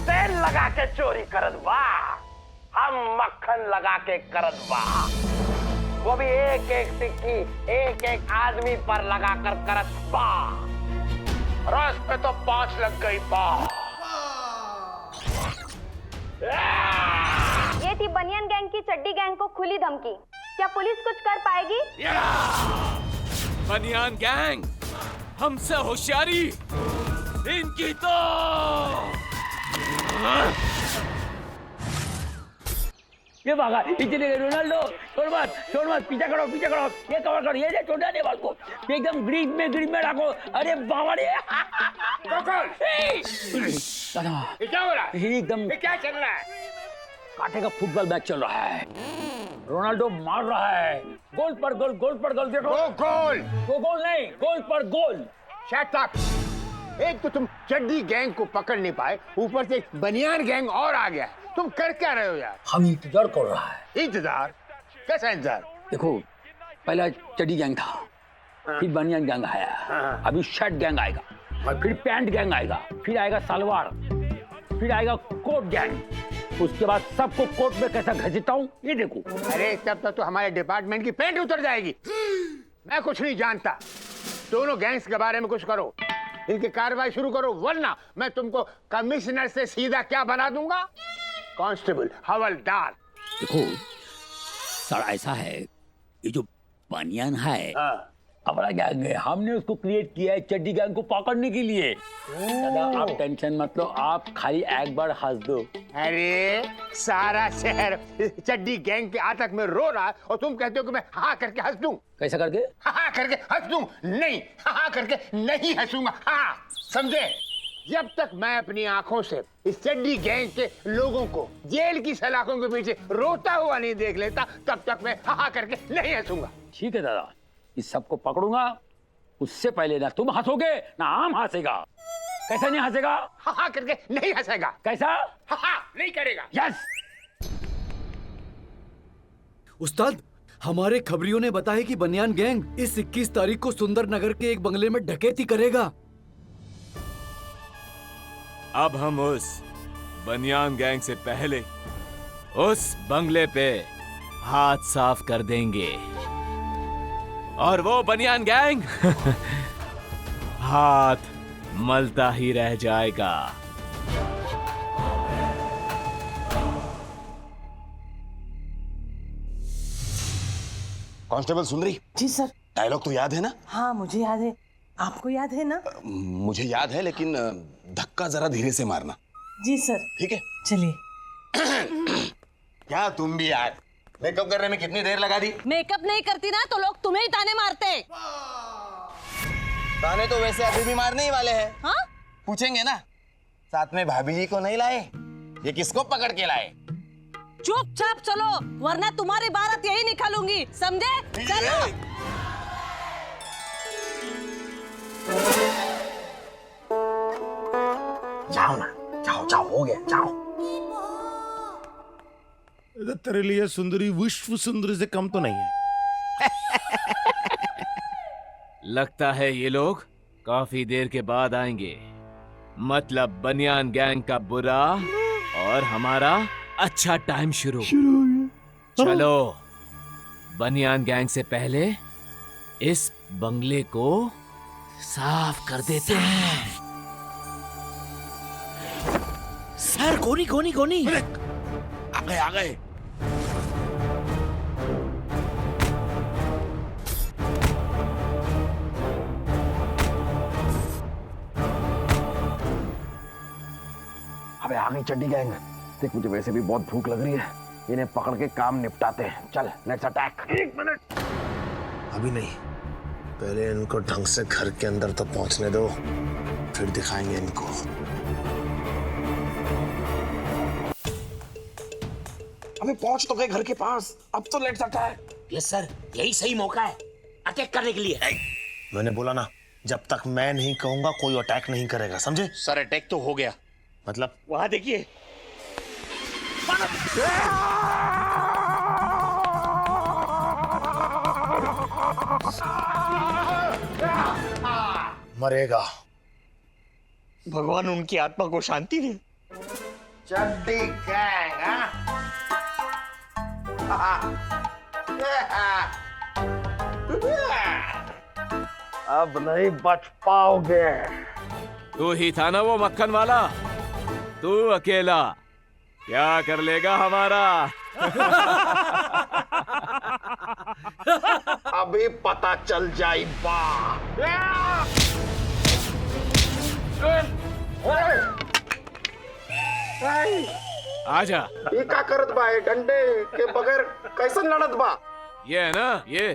तेल लगा के चोरी करत बा, हम मक्खन लगा के करत बा, वो भी एक एक टिक्की एक एक आदमी पर लगा कर करत बा। रस पे तो 5 लग गई बा। ये थी बनियान गैंग की चड्डी गैंग को खुली धमकी। क्या पुलिस कुछ कर पाएगी? बनियान गैंग हमसे होशियारी इनकी तो ये भागा इतने रोनाल्डो छोड़ मत पीछा करो ये कवर करो ये छोटा नहीं बाल को एकदम ग्रीन में रखो अरे बाबा रे ये क्या हो रहा है? एकदम ये क्या चल रहा है? कांटे का फुटबॉल मैच चल रहा है रोनाल्डो मार रहा है गोल पर गोल देखो गोल नहीं गोल पर गोल शट अप। एक तो तुम चड्डी गैंग को पकड़ नहीं पाए, ऊपर से बनियान गैंग और आ गया। तुम कर क्या रहे हो यार? हम इंतजार कर रहा है। इंतजार? कैसा इंतजार? देखो पहला चड्डी गैंग था फिर बनियान गैंग आया अभी शर्ट गैंग आएगा और फिर पैंट गैंग आएगा फिर आएगा सलवार फिर आएगा कोट गैंग उसके बाद सबको कोट में कैसा घसीटता हूँ ये देखो। अरे तब तक तो हमारे डिपार्टमेंट की पेंट उतर जाएगी। मैं कुछ नहीं जानता, दोनों गैंग्स के बारे में कुछ करो, इनकी कार्रवाई शुरू करो वरना मैं तुमको कमिश्नर से सीधा क्या बना दूंगा, कांस्टेबल हवलदार। देखो सर ऐसा है ये जो बनियान है हमारा गैंग है हमने उसको क्रिएट किया है चड्डी गैंग को पकड़ने के लिए। दादा आप टेंशन मत लो आप खाली एक बार हंस दो। अरे सारा शहर चड्डी गैंग के आतंक में रो रहा है और तुम कहते हो कि मैं हा करके हंस दूं। कैसा करके? हा करके हंस दूं? नहीं, हा करके नहीं हंसूंगा। हाँ समझे? जब तक मैं अपनी आंखों से इस चड्डी गैंग के लोगों को जेल की सलाखों के पीछे रोता हुआ नहीं देख लेता तब तक मैं हा करके नहीं हंसूंगा। ठीक है दादा इस सबको पकड़ूंगा उससे पहले ना तुम हंसोगे ना हम हंसेगा। कैसा नहीं हंसेगा? हा करके नहीं हंसेगा। कैसा? हा नहीं करेगा। यस। उस्ताद हमारे खबरियों ने बताया कि बनियान गैंग इस 21 तारीख को सुंदर नगर के एक बंगले में डकैती करेगा। अब हम उस बनियान गैंग से पहले उस बंगले पे हाथ साफ कर देंगे और वो बनियान गैंग हाथ मलता ही रह जाएगा। कांस्टेबल सुंदरी। जी सर। डायलॉग तो याद है ना? हाँ मुझे याद है, आपको याद है ना? मुझे याद है लेकिन धक्का जरा धीरे से मारना। जी सर। ठीक है चलिए। क्या तुम भी यार मेकअप करने में कितनी देर लगा दी? मेकअप नहीं करती ना तो लोग तुम्हें ही ताने मारते। ताने तो वैसे अभी भी मारने ही वाले हैं। हाँ? पूछेंगे ना साथ में भाभी जी को नहीं लाए, ये किसको पकड़ के लाए? चुपचाप चलो वरना तुम्हारी बारात यही निकालूंगी समझे? चलो। जाओ ना जाओ हो गया जाओ। तेरे लिए सुंदरी विश्व सुंदरी से कम तो नहीं है। लगता है ये लोग काफी देर के बाद आएंगे, मतलब बनियान गैंग का बुरा और हमारा अच्छा टाइम शुरू हो गया। चलो बनियान गैंग से पहले इस बंगले को साफ कर देते हैं। सर कोनी आ गए। अबे आ गई चड्डी गैंग। देख मुझे वैसे भी बहुत भूख लग रही है, इन्हें पकड़ के काम निपटाते हैं। चल लेट्स अटैक। एक मिनट अभी नहीं, पहले इनको ढंग से घर के अंदर तो पहुंचने दो, फिर दिखाएंगे इनको। अबे पहुंच तो गए घर के पास, अब तो लेट्स अटैक। यस सर, यही सही मौका है अटैक करने के लिए। मैंने बोला ना जब तक मैं नहीं कहूंगा कोई अटैक नहीं करेगा, समझे? सर अटैक तो हो गया। मतलब? वहां देखिए। मरेगा। भगवान उनकी आत्मा को शांति दे। चड्डी गैंग अब नहीं बच पाओगे। तू ही था ना वो मक्खन वाला, तू अकेला क्या कर लेगा हमारा? अब अभी पता चल जाई बा। आजा। ये का करत बा? ये डंडे के बगैर कैसन लड़त बा? ये है ना ये।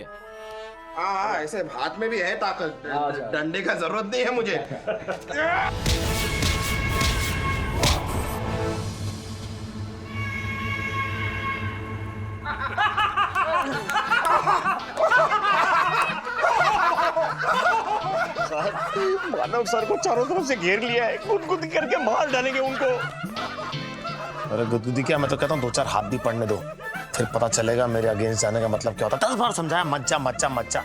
हाँ, ऐसे हाथ में भी है ताकत, डंडे का जरूरत नहीं है मुझे। मानव सर को चारों तरफ से घेर लिया है, गुदगुदी करके मार डालेंगे उनको। अरे गुदगुदी क्या, मैं तो कहता हूँ 2-4 हाथ भी पड़ने दो, फिर पता चलेगा मेरे अगेंस्ट जाने का मतलब क्या होता है। 10 बार समझाया, मच्चा मच्चा मच्चा।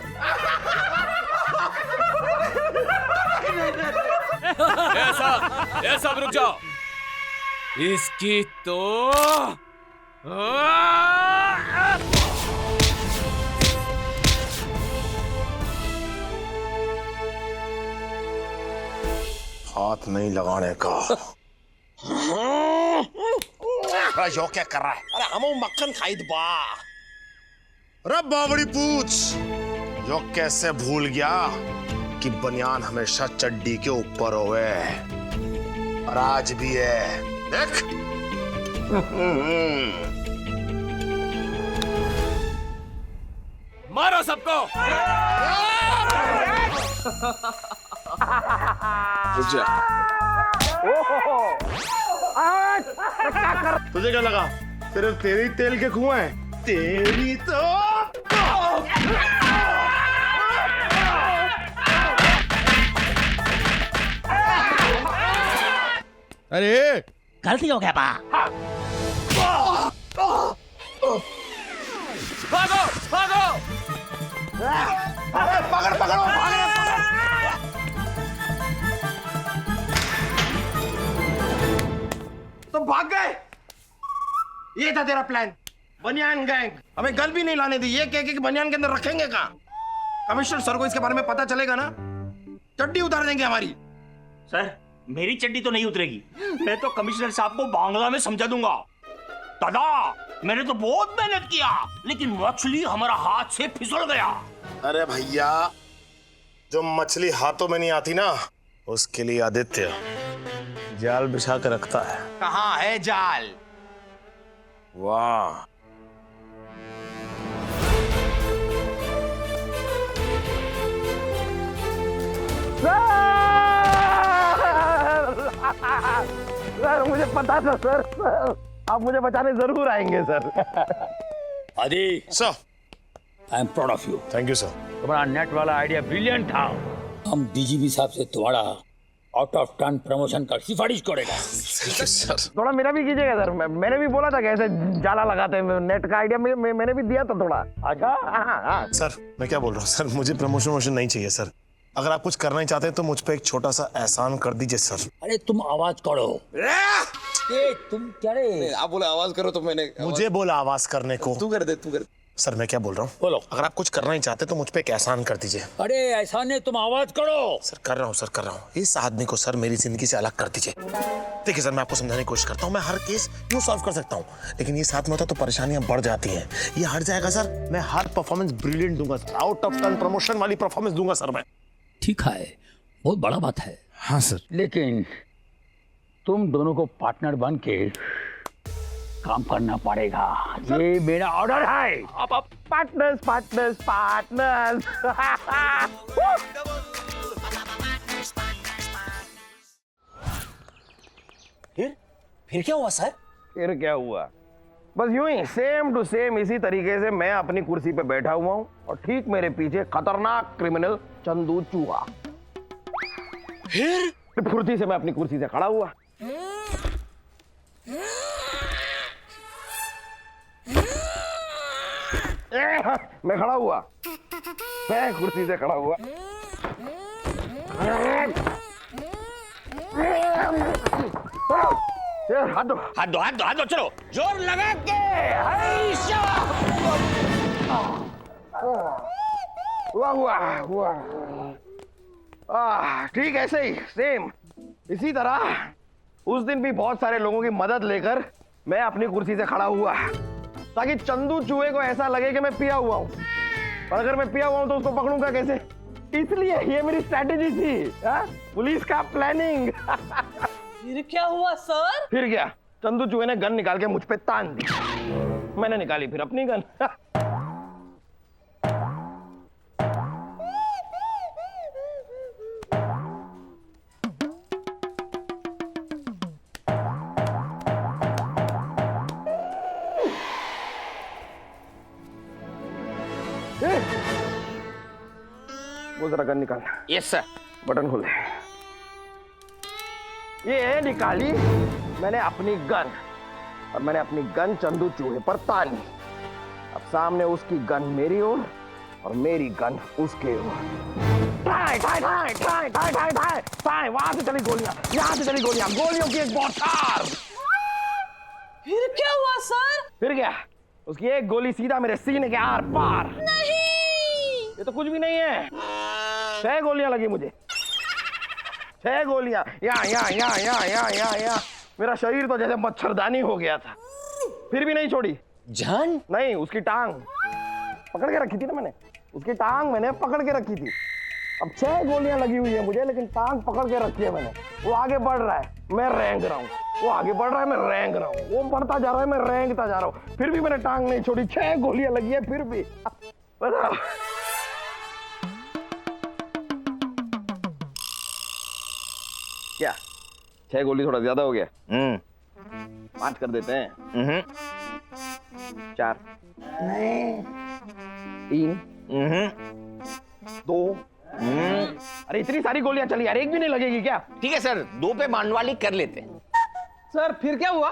ये सब रुक जाओ। इसकी तो हाथ नहीं लगाने का। अरे यो क्या कर रहा है? अरे हम मक्खन खाइद बा। अरे बावड़ी पूछ, यो कैसे भूल गया कि बनियान हमेशा चड्डी के ऊपर होवे, और आज भी है। देख। मारो सबको। तुझे क्या लगा सिर्फ तेरी तेल के कुआं हैं? तेरी तो अरे गलती हो गया बा। भागो भागो। पकड़ पकड़ो, तो भाग गए। ये था तेरा प्लान, बनियान गैंग। हमें गल भी नहीं लाने दी, ये कह के कि बनियान के अंदर रखेंगे कहाँ? कमिश्नर सर को इसके बारे में पता चलेगा ना, चड्डी उतार देंगे हमारी। सर मेरी चड्डी तो नहीं उतरेगी, मैं तो कमिश्नर साहब को बांग्ला में समझा दूंगा। दादा मैंने तो बहुत मेहनत किया, लेकिन मछली हमारा हाथ से फिसल गया। अरे भैया, जो मछली हाथों में नहीं आती ना, उसके लिए आदित्य जाल बिछा कर रखता है। कहाँ है जाल? वाह, सर मुझे पता था सर, आप मुझे बचाने जरूर आएंगे सर। आदि sir, I am proud of you. Thank you sir. तुम्हारा नेट वाला आइडिया ब्रिलियंट था। हम डीजीपी साहब से तुम्हारा आउट ऑफ टर्न प्रमोशन का सिफारिश करेगा। सर थोड़ा मेरा भी कीजिएगा सर, मैंने भी बोला था कि ऐसे जाला लगाते हैं, नेट का आइडिया मैंने भी दिया था थोड़ा। अच्छा हाँ। सर मैं क्या बोल रहा हूँ सर, मुझे प्रमोशन वोशन नहीं चाहिए सर। अगर आप कुछ करना ही चाहते हैं तो मुझ पे एक छोटा सा एहसान कर दीजिए सर। अरे तुम आवाज करो। ए, तुम क्या रे? आप बोले आवाज करो तो मैंने मुझे बोला आवाज करने को। तू कर दे। सर मैं क्या बोल रहा हूँ, बोलो। अगर आप कुछ करना ही चाहते तो मुझ पे एक एहसान कर दीजिए। अरे ऐसा नहीं, तुम आवाज करो। सर कर रहा हूँ सर, कर रहा हूँ। इस आदमी को सर मेरी जिंदगी से अलग कर दीजिए। देखिए सर, मैं आपको समझाने की कोशिश करता हूँ, मैं हर केस यूँ सॉल्व कर सकता हूँ, लेकिन ये साथ में होता तो परेशानियां बढ़ जाती हैं। ये हट जाएगा सर, मैं हर परफॉर्मेंस ब्रिलियंट दूंगा sir, out of turn promotion वाली परफॉर्मेंस दूंगा सर मैं। ठीक है, बहुत बड़ा बात है। हाँ सर। लेकिन तुम दोनों को पार्टनर बन के काम करना पड़ेगा, ये मेरा ऑर्डर है। आप पार्टनर्स पार्टनर्स पार्टनर्स। फिर क्या हुआ सर? फिर क्या हुआ, बस यूं ही सेम टू सेम इसी तरीके से मैं अपनी कुर्सी पे बैठा हुआ हूँ और ठीक मेरे पीछे खतरनाक क्रिमिनल चंदू चूहा। फिर फुर्ती से मैं अपनी कुर्सी से खड़ा हुआ। मैं खड़ा हुआ, मैं कुर्सी से खड़ा हुआ। हाथ दो हाथ दो हाथ दो हाथ दो, चलो जोर लगा के। हुआ ठीक ऐसे ही सेम इसी तरह उस दिन भी बहुत सारे लोगों की मदद लेकर मैं अपनी कुर्सी से खड़ा हुआ ताकि चंदू चूहे को ऐसा लगे कि मैं पिया हुआ हूं। और अगर मैं पिया हुआ हूं तो उसको पकड़ूंगा कैसे? इसलिए ये मेरी स्ट्रैटेजी थी। हाँ? पुलिस का प्लानिंग। फिर क्या हुआ सर? फिर क्या, चंदू चूहे ने गन निकाल के मुझ पे तान दी। मैंने निकाली फिर अपनी गन। वो जरा गन निकाल। Yes sir. बटन खोल दे। ये निकाली मैंने अपनी गन, और मैंने अपनी गन चंदू चूहे पर तानी। अब सामने उसकी गन मेरी ओर और मेरी गन उसके ओर। ठाई ठाई ठाई ठाई ठाई ठाई ठाई ठाई, वहां से चली गोलियां, यहां से चली गोलियां, गोलियों की एक बौछार। फिर क्या हुआ सर? फिर क्या, उसकी एक गोली सीधा मेरे सीने के आर पार। नहीं, ये तो कुछ भी नहीं है। 6 गोलियां लगी मुझे, 6 गोलियां। यहाँ। मेरा शरीर तो जैसे मच्छरदानी हो गया था। फिर भी नहीं छोड़ी। जान? नहीं, उसकी टांग पकड़ के रखी थी ना मैंने, उसकी टांग मैंने पकड़ के रखी थी। अब 6 गोलियां लगी हुई है मुझे, लेकिन टांग पकड़ के रखी है मैंने। वो आगे बढ़ रहा है, मैं रेंग रहा हूँ। वो आगे बढ़ रहा है, मैं रेंग रहा हूँ। वो बढ़ता जा रहा है, मैं रेंगता जा रहा हूँ। फिर भी मैंने टांग नहीं छोड़ी। 6 गोलियां लगी है फिर भी। बताओ। क्या 6 गोली थोड़ा ज्यादा हो गया? 5 कर देते हैं। 4 नहीं, 3 2। अरे इतनी सारी गोलियां चली यार, एक भी नहीं लगेगी क्या? ठीक है सर, 2 पे मानवाली कर लेते हैं। सर फिर क्या हुआ?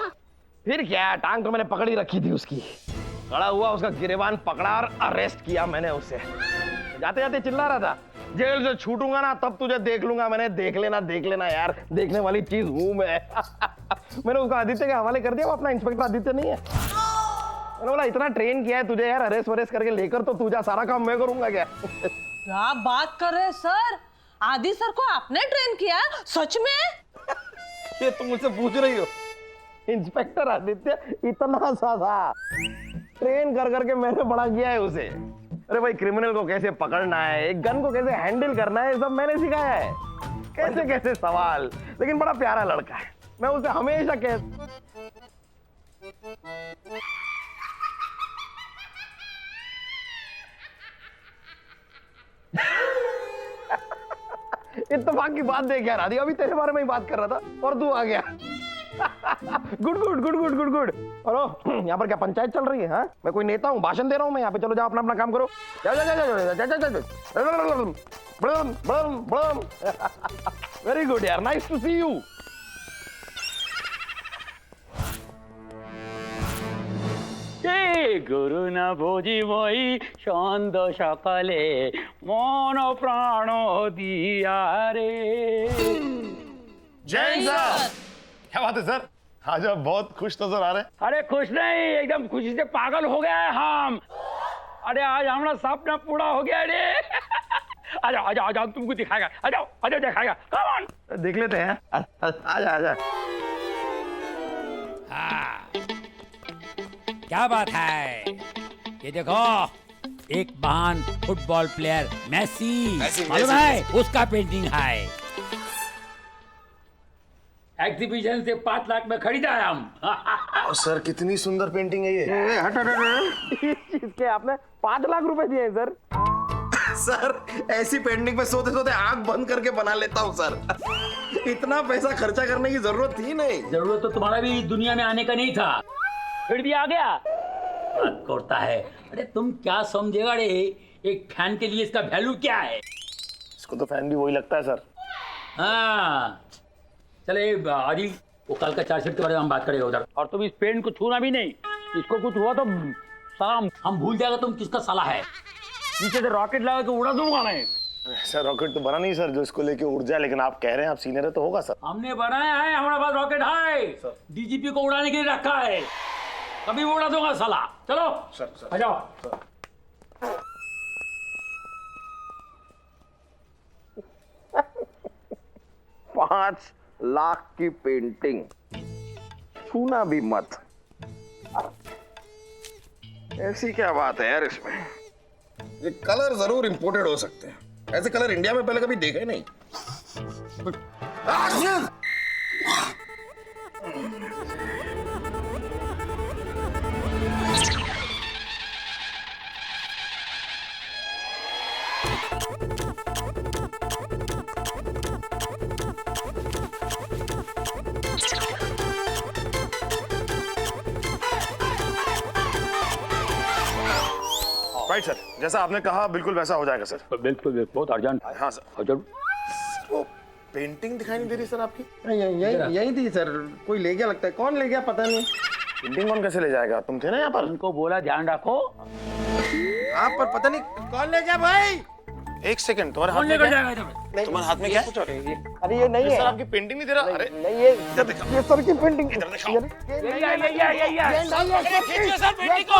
फिर क्या, टांग तो मैंने पकड़ ही रखी थी उसकी। खड़ा हुआ, उसका गिरेबान पकड़ा और अरेस्ट किया मैंने उसे। जाते जाते चिल्ला रहा था, जेल से छूटूंगा ना तब तुझे देख लूंगा। मैंने देख लेना यार, देखने वाली चीज हूं मैं। मैंने उसको आदित्य के हवाले कर दिया। वो अपना इंस्पेक्टर आदित्य नहीं है। मैंने बोला इतना ट्रेन किया है तुझे यार, अरेस्ट वरेस्ट करके लेकर तो तुझे सारा काम मैं करूंगा क्या? क्या बात कर रहे हैं सर? आदि सर को आपने ट्रेन किया? सच में? ये तुम मुझसे पूछ रही हो? इंस्पेक्टर आदित्य इतना सा था, ट्रेन कर करके मैंने बड़ा किया है उसे। अरे भाई, क्रिमिनल को कैसे पकड़ना है, एक गन को कैसे हैंडल करना है, सब मैंने सिखाया है। कैसे कैसे सवाल, लेकिन बड़ा प्यारा लड़का है। मैं उसे हमेशा इत्तेफाक की बात देख यार आदि, अभी तेरे बारे में ही बात कर रहा था और तू आ गया। Good good good good good good. और यहाँ पर क्या पंचायत चल रही है? हाँ, मैं कोई नेता हूँ, भाषण दे रहा हूँ मैं यहाँ पे? चलो जाओ अपना अपना काम करो। वेरी गुड यार, नाइस टू सी यू। गुरु न भोजी मोई छंद सकाले मन प्राण दिया रे। जय सर। क्या बात है सर, आज आप बहुत खुश नजर आ रहे हैं। अरे खुश नहीं, एकदम खुशी से पागल हो गया है हम। अरे आज हमारा सपना पूरा हो गया रे। आजा आजा आजा, तुमको दिखाएगा। आजाओ आजा, दिखाएगा। कम ऑन, देख लेते हैं। आजा आजा। क्या बात है, ये देखो, एक महान फुटबॉल प्लेयर मेसी, मालूम है, उसका पेंटिंग है। एग्जीबिशन से 5 लाख में खरीदा है हम। सर कितनी सुंदर पेंटिंग है ये। हट हट हट, इस चीज के आपने 5 लाख रुपए दिए सर। सर ऐसी पेंटिंग पे सोते सोते आंख बंद करके बना लेता हूँ सर। इतना पैसा खर्चा करने की जरूरत थी नहीं। जरूरत तो तुम्हारा भी दुनिया में आने का नहीं था, फिर भी आ गया। बात करता है। अरे तुम क्या समझेगा रे, एक फैन के लिए इसका वैल्यू क्या है? इसको तो फैन भी वही लगता है सर। हाँ चले आदि, वो कल का चार्जशीट के बारे में हम बात करेंगे उधर। और तुम इस पेन को छूना भी नहीं, इसको कुछ हुआ तो साला हम भूल जाएगा तुम किसका साला है। नीचे से रॉकेट लगा के उड़ा दूंगा मैं। सर रॉकेट तो बना नहीं सर जो इसको लेके उड़ जाए, लेकिन आप कह रहे हैं आप सीनियर है तो होगा सर। हमने बनाया है, हमारे पास रॉकेट है, डीजीपी को उड़ाने के लिए रखा है। कभी उड़ा दूंगा साला। चलो सर आ जाओ। $5 लाख की पेंटिंग, छूना भी मत। ऐसी क्या बात है यार इसमें? ये कलर जरूर इंपोर्टेड हो सकते हैं, ऐसे कलर इंडिया में पहले कभी देखे नहीं। राइट सर, जैसा आपने कहा बिल्कुल वैसा हो जाएगा सर। बिल्कुल बहुत अर्जेंट। हाँ सर। वो पेंटिंग दिखाई नहीं दे रही सर आपकी? यही थी सर, कोई ले गया लगता है। कौन ले गया पता नहीं। पेंटिंग कौन कैसे ले जाएगा? तुम थे ना यहाँ पर। उनको बोला ध्यान रखो। आप पर पता नहीं कौन ले गया भाई। एक सेकंड, तुम्हारे हाथ में लेकर क्या जाएगा इधर? तुम्हारे हाथ में क्या है? अरे ये नहीं है सर, आपकी पेंटिंग नहीं दे रहा। अरे नहीं, ये सर की पेंटिंग। इधर दिखाओ। सर पेंटिंग को।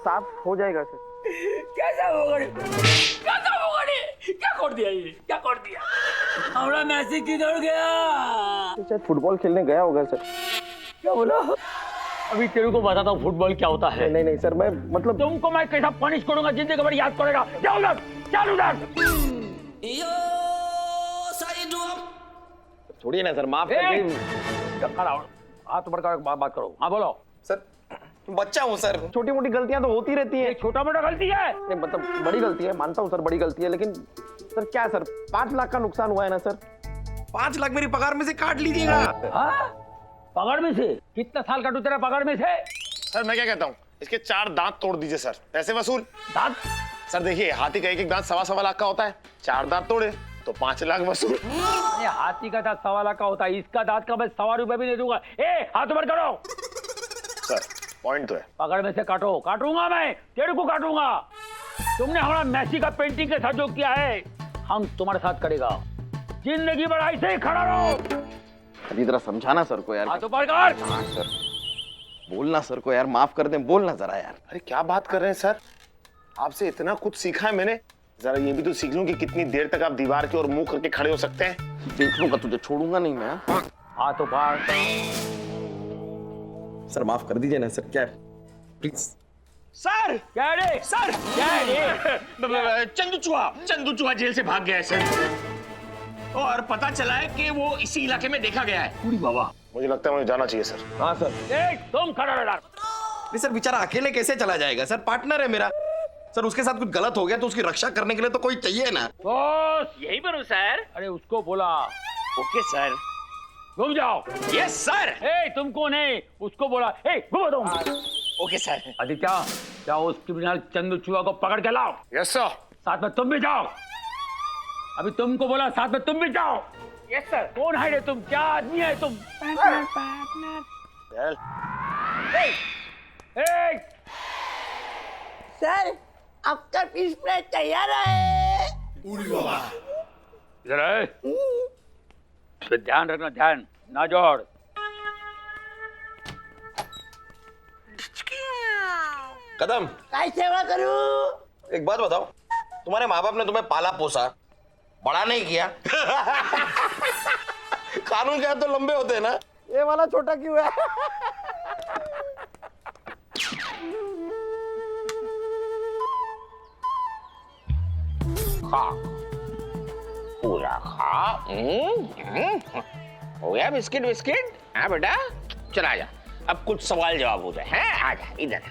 साफ हो जाएगा सर। कैसा होगा? क्या कर दिया ये? क्या कर दिया? हमारा मैसी किधर गया? शायद फुटबॉल खेलने गया होगा सर। क्या बोला? अभी तेरे को बताता हूँ फुटबॉल क्या होता है। नहीं सर, मैं मतलब तुमको मैं कैसा पनिश करूंगा जिंदगी भर याद करेगा। जाओ उधर, चल उधर। छोड़िए ना सर, माफ कर हाथ बढ़कर बात करो। हाँ बोलो सर। बच्चा हूँ सर, छोटी मोटी गलतियां तो होती रहती है। छोटा मोटा गलती है नहीं, मतलब बड़ी गलती है, मानता हूँ सर बड़ी गलती है, लेकिन सर क्या सर 5 लाख का नुकसान हुआ है ना सर। 5 लाख मेरी पगार में से काट लीजिएगा। हाँ? पगार में से? कितना साल काटू तेरा पगार में से? सर मैं क्या कहता हूँ, इसके 4 दांत तोड़ दीजिए सर, पैसे वसूल। दांत? सर देखिए, हाथी का एक दांत 1.25 लाख का होता है, 4 दांत तोड़े तो 5 लाख वसूल। हाथी का दांत 1.25 लाख का होता है, इसका दांत का मैं 1.25 रुपए भी नहीं दूंगा। हाथ ऊपर करो। सर पॉइंट तो है। पकड़ में से काटूंगा मैं, तेरे को काटूंगा। तुमने हमारा मैसी का पेंटिंग के साथ जो किया है, हम तुम्हारे साथ करेगा। जिंदगी भर ऐसे ही खड़ा रहो। अभी जरा समझाना सर को यार। हाथ ऊपर कर। हाँ सर, बोलना सर को यार, माफ कर दें, बोलना जरा यार। अरे क्या बात कर रहे हैं सर, आपसे इतना कुछ सीखा है मैंने, जरा ये भी तो सीख लूं कि कितनी देर तक आप दीवार की ओर मुंह करके खड़े हो सकते हैं। देख लूंगा, तुझे छोड़ूंगा नहीं मैं। हाथ ऊपर। सर माफ कर दीजिए ना सर, क्या प्लीज। सर क्या रे? सर चंदू चूहा जेल से भाग गया है सर, और पता चला है कि वो इसी इलाके में देखा गया है। पूरी बाबा, मुझे लगता है मुझे जाना चाहिए सर। हाँ सर। तुम खड़ा रहो। नहीं सर, बेचारा अकेले कैसे चला जाएगा सर, पार्टनर है मेरा सर। उसके साथ कुछ गलत हो गया तो उसकी रक्षा करने के लिए तो कोई चाहिए ना। यही बनो सर। अरे उसको बोला। Okay sir. घूम जाओ। Yes sir. तुम कौन है? उसको बोला। घूमो तुम। Okay sir. आदित्य, जाओ उस क्रिमिनल चंदू चूहा को पकड़ के लाओ। Yes sir. साथ में तुम भी जाओ। अभी तुमको बोला, साथ में तुम भी जाओ। Yes sir. कौन है रे तुम? क्या आदमी है तुम? सर आपका फिश फ्राई तैयार है। इधर है। तो ध्यान रखना, ध्यान ना जोड़। कदम, काय सेवा करूं? एक बात बताओ, तुम्हारे माँ बाप ने तुम्हें पाला पोसा, बड़ा नहीं किया। कानून के हाथ तो लंबे होते हैं ना, ये वाला छोटा क्यों है? खा पूरा खा। हो गया बिस्किट बिस्किट? हाँ बेटा, चला जा, अब कुछ सवाल जवाब हो जाए। हैं, आ जा इधर,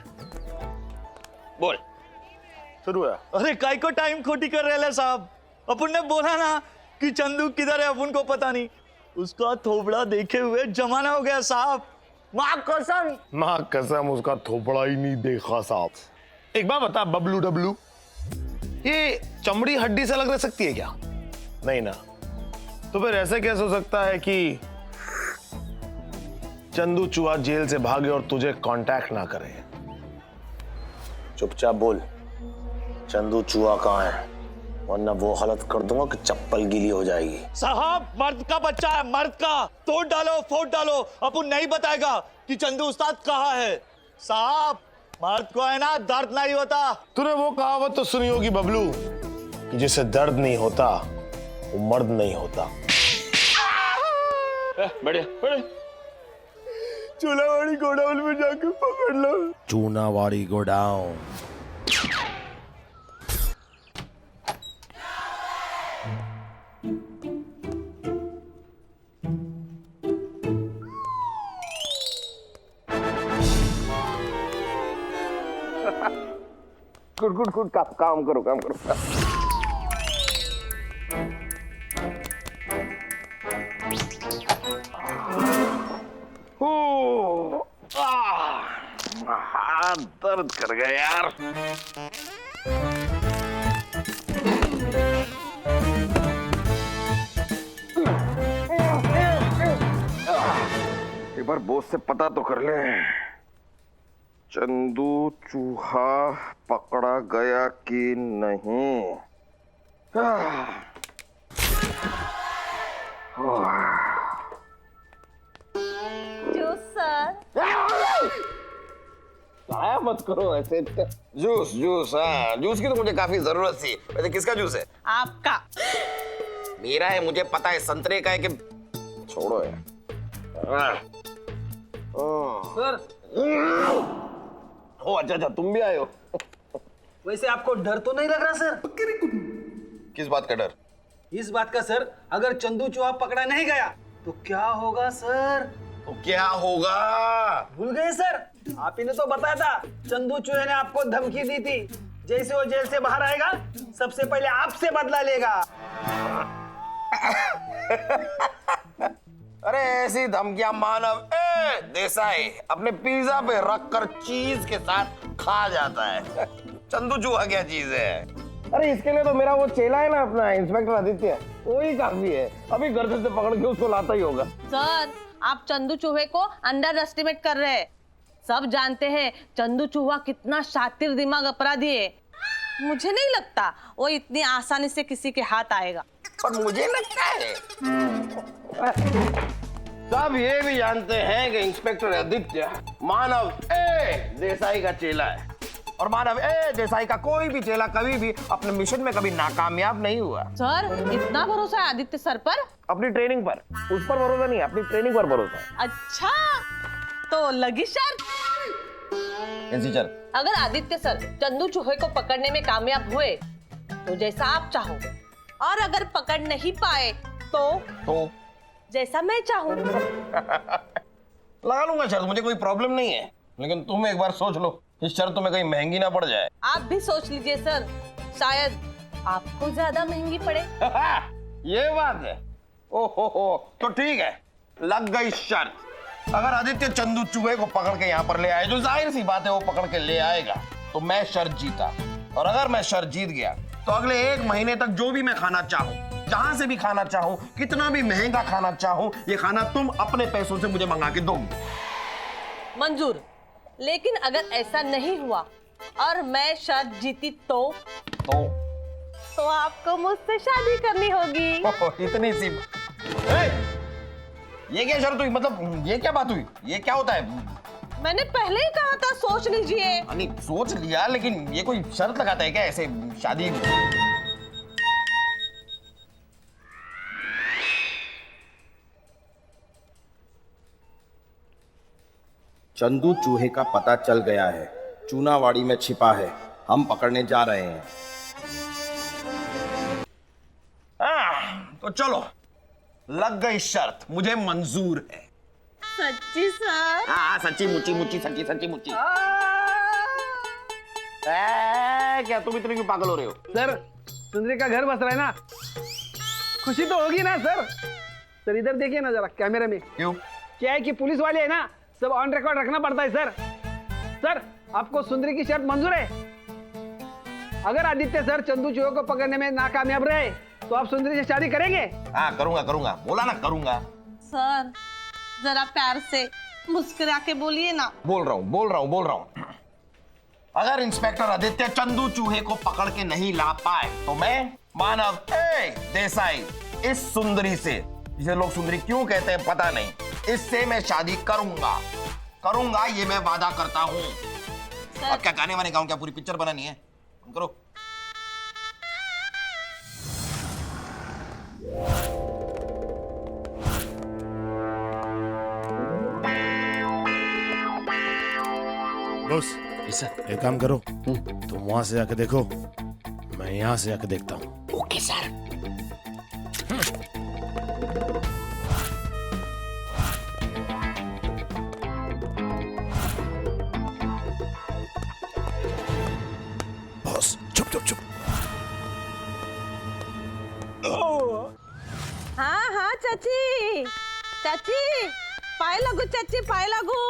बोल। शुरू है। अरे काय को टाइम खोटी कर रहे हैं साहब, अपन ने बोला ना कि चंदू किधर है, अपन को पता नहीं। उसका थोबड़ा देखे हुए जमाना हो गया साहब। माँ कसम उसका थोपड़ा ही नहीं देखा साहब। एक बात बता बबलू डब्लू, ये चमड़ी हड्डी से अलग रह सकती है क्या? नहीं ना, तो फिर ऐसे कैसे हो सकता है कि चंदू चूहा जेल से भागे और तुझे कांटेक्ट ना करे? चुपचाप बोल, चंदू चूहा कहाँ है, वरना वो हालत कर दूंगा कि चप्पल गीली हो जाएगी। साहब मर्द का बच्चा है, मर्द का, तोड़ डालो फोड़ डालो, अपन नहीं बताएगा कि चंदू उस्ताद कहाँ है। साहब मर्द को है ना दर्द नहीं होता। तूने वो कहावत तो सुनी होगी बबलू कि जिसे दर्द नहीं होता वो मर्द नहीं होता। बढ़िया बढ़िया। चूनावाड़ी गोडाउन में जाकर पकड़ लो। चूनावाड़ी गोडाउन। गुड गुड गुड, काम करो काम करो। हाथ दर्द कर गया यार। एक बार बॉस से पता तो कर ले, चंदू चूहा पकड़ा गया कि नहीं। आया मत करो ऐसे। जूस जूस, हाँ जूस की तो मुझे काफी जरूरत थी। वैसे किसका जूस है? आपका। मेरा है, मुझे पता है। संतरे का है कि छोड़ो यार। सर। ओ अच्छा अच्छा, तुम भी आए हो। वैसे आपको डर तो नहीं लग रहा सर? किस बात का डर? इस बात का सर, अगर चंदू चूहा पकड़ा नहीं गया तो क्या होगा सर? तो क्या होगा? भूल गए सर? आप ही ने तो बताया था, चंदू चूहे ने आपको धमकी दी थी, जैसे वो जेल से बाहर आएगा सबसे पहले आपसे बदला लेगा। अरे ऐसी धमकियां मानव देसाई अपने पिज्जा पे रखकर चीज के साथ खा जाता है। चंदू चूहा क्या चीज है? अरे इसके लिए तो मेरा वो चेला है ना अपना इंस्पेक्टर आदित्य, वो ही काफी है। अभी गर्दन से पकड़ के उसको लाता ही होगा। सर, आप चंदू चूहे को अंडर एस्टिमेट कर रहे हैं। सब जानते हैं चंदू चूहा कितना शातिर दिमाग अपराधी है। मुझे नहीं लगता वो इतनी आसानी से किसी के हाथ आएगा। पर मुझे लगता है सब ये भी जानते हैं कि इंस्पेक्टर आदित्य मानव देसाई का चेला है, और मानव देसाई का कोई भी चेला कभी भी अपने मिशन में कभी नाकामयाब नहीं हुआ। सर, इतना भरोसा है आदित्य सर पर? अपनी ट्रेनिंग पर। उस पर भरोसा नहीं, अपनी ट्रेनिंग पर भरोसा है। अच्छा, तो लगी शर्त? कैसी शर्त? अगर आदित्य सर चंदू चूहे को पकड़ने में कामयाब हुए तो जैसा आप चाहो, और अगर पकड़ नहीं पाए तो जैसा मैं चाहूं। लगा लूंगा शर्त, मुझे कोई प्रॉब्लम नहीं है, लेकिन तुम एक बार सोच लो इस शर्त तुम्हें कहीं महंगी ना पड़ जाए। आप भी सोच लीजिए सर, शायद आपको ज्यादा महंगी पड़े। ये बात है। ओहो, तो ठीक है, लग गई शर्त। अगर आदित्य चंदू चूहे को पकड़ के यहाँ पर ले आए, जो जाहिर सी बात है वो पकड़ के ले आएगा, तो मैं शर्त जीता। और अगर मैं शर्त जीत गया तो अगले 1 महीने तक जो भी मैं खाना चाहूँ, जहां से भी खाना चाहूँ, कितना भी महंगा खाना चाहूँ, ये खाना तुम अपने पैसों से मुझे मंगा के दोगी। मंजूर। लेकिन अगर ऐसा नहीं हुआ और मैं शर्त जीती तो आपको मुझसे शादी करनी होगी। इतनी सी। ये क्या शर्त हुई? मतलब ये क्या बात हुई? ये क्या होता है? मैंने पहले ही कहा था सोच लीजिए। नहीं सोच लिया, लेकिन ये कोई शर्त लगाता है क्या ऐसे शादी? चंदू चूहे का पता चल गया है, चूनावाड़ी में छिपा है, हम पकड़ने जा रहे हैं। तो चलो, लग गई शर्त, मुझे मंजूर है। सच्ची सर? हाँ सच्ची मुच्ची मुच्ची, सच्ची सच्ची मुच्ची। क्या तुम इतने क्यों पागल हो रहे हो? सर, सुंदरी का घर बस रहा है ना, खुशी तो होगी ना सर? सर इधर देखिए ना जरा कैमरे में। क्यों? क्या है कि पुलिस वाले है ना, सब ऑन रिकॉर्ड रखना पड़ता है सर। सर, आपको सुंदरी की शर्त मंजूर है? अगर आदित्य सर चंदू चूहे को पकड़ने में नाकामयाब रहे तो आप सुंदरी से शादी करेंगे? हाँ करूंगा करूंगा, बोला ना करूंगा। सर, जरा प्यार से मुस्कुरा के बोलिए ना। बोल रहा हूँ। अगर इंस्पेक्टर आदित्य चंदू चूहे को पकड़ के नहीं ला पाए तो मैं मानव देसाई इस सुंदरी से, जिसे लोग सुंदरी क्यों कहते हैं पता नहीं, इससे मैं शादी करूंगा, ये मैं वादा करता हूँ। अब क्या गाने वाने गाऊं, क्या पूरी पिक्चर बनानी है? करो। बॉस, एक काम करो, तुम वहां से जाके देखो, मैं यहाँ से जाके देखता हूँ। Okay sir. बॉस चुप चुप चुप। हाँ हाँ चाची, चाची पाए लगू, चाची पाए लगू।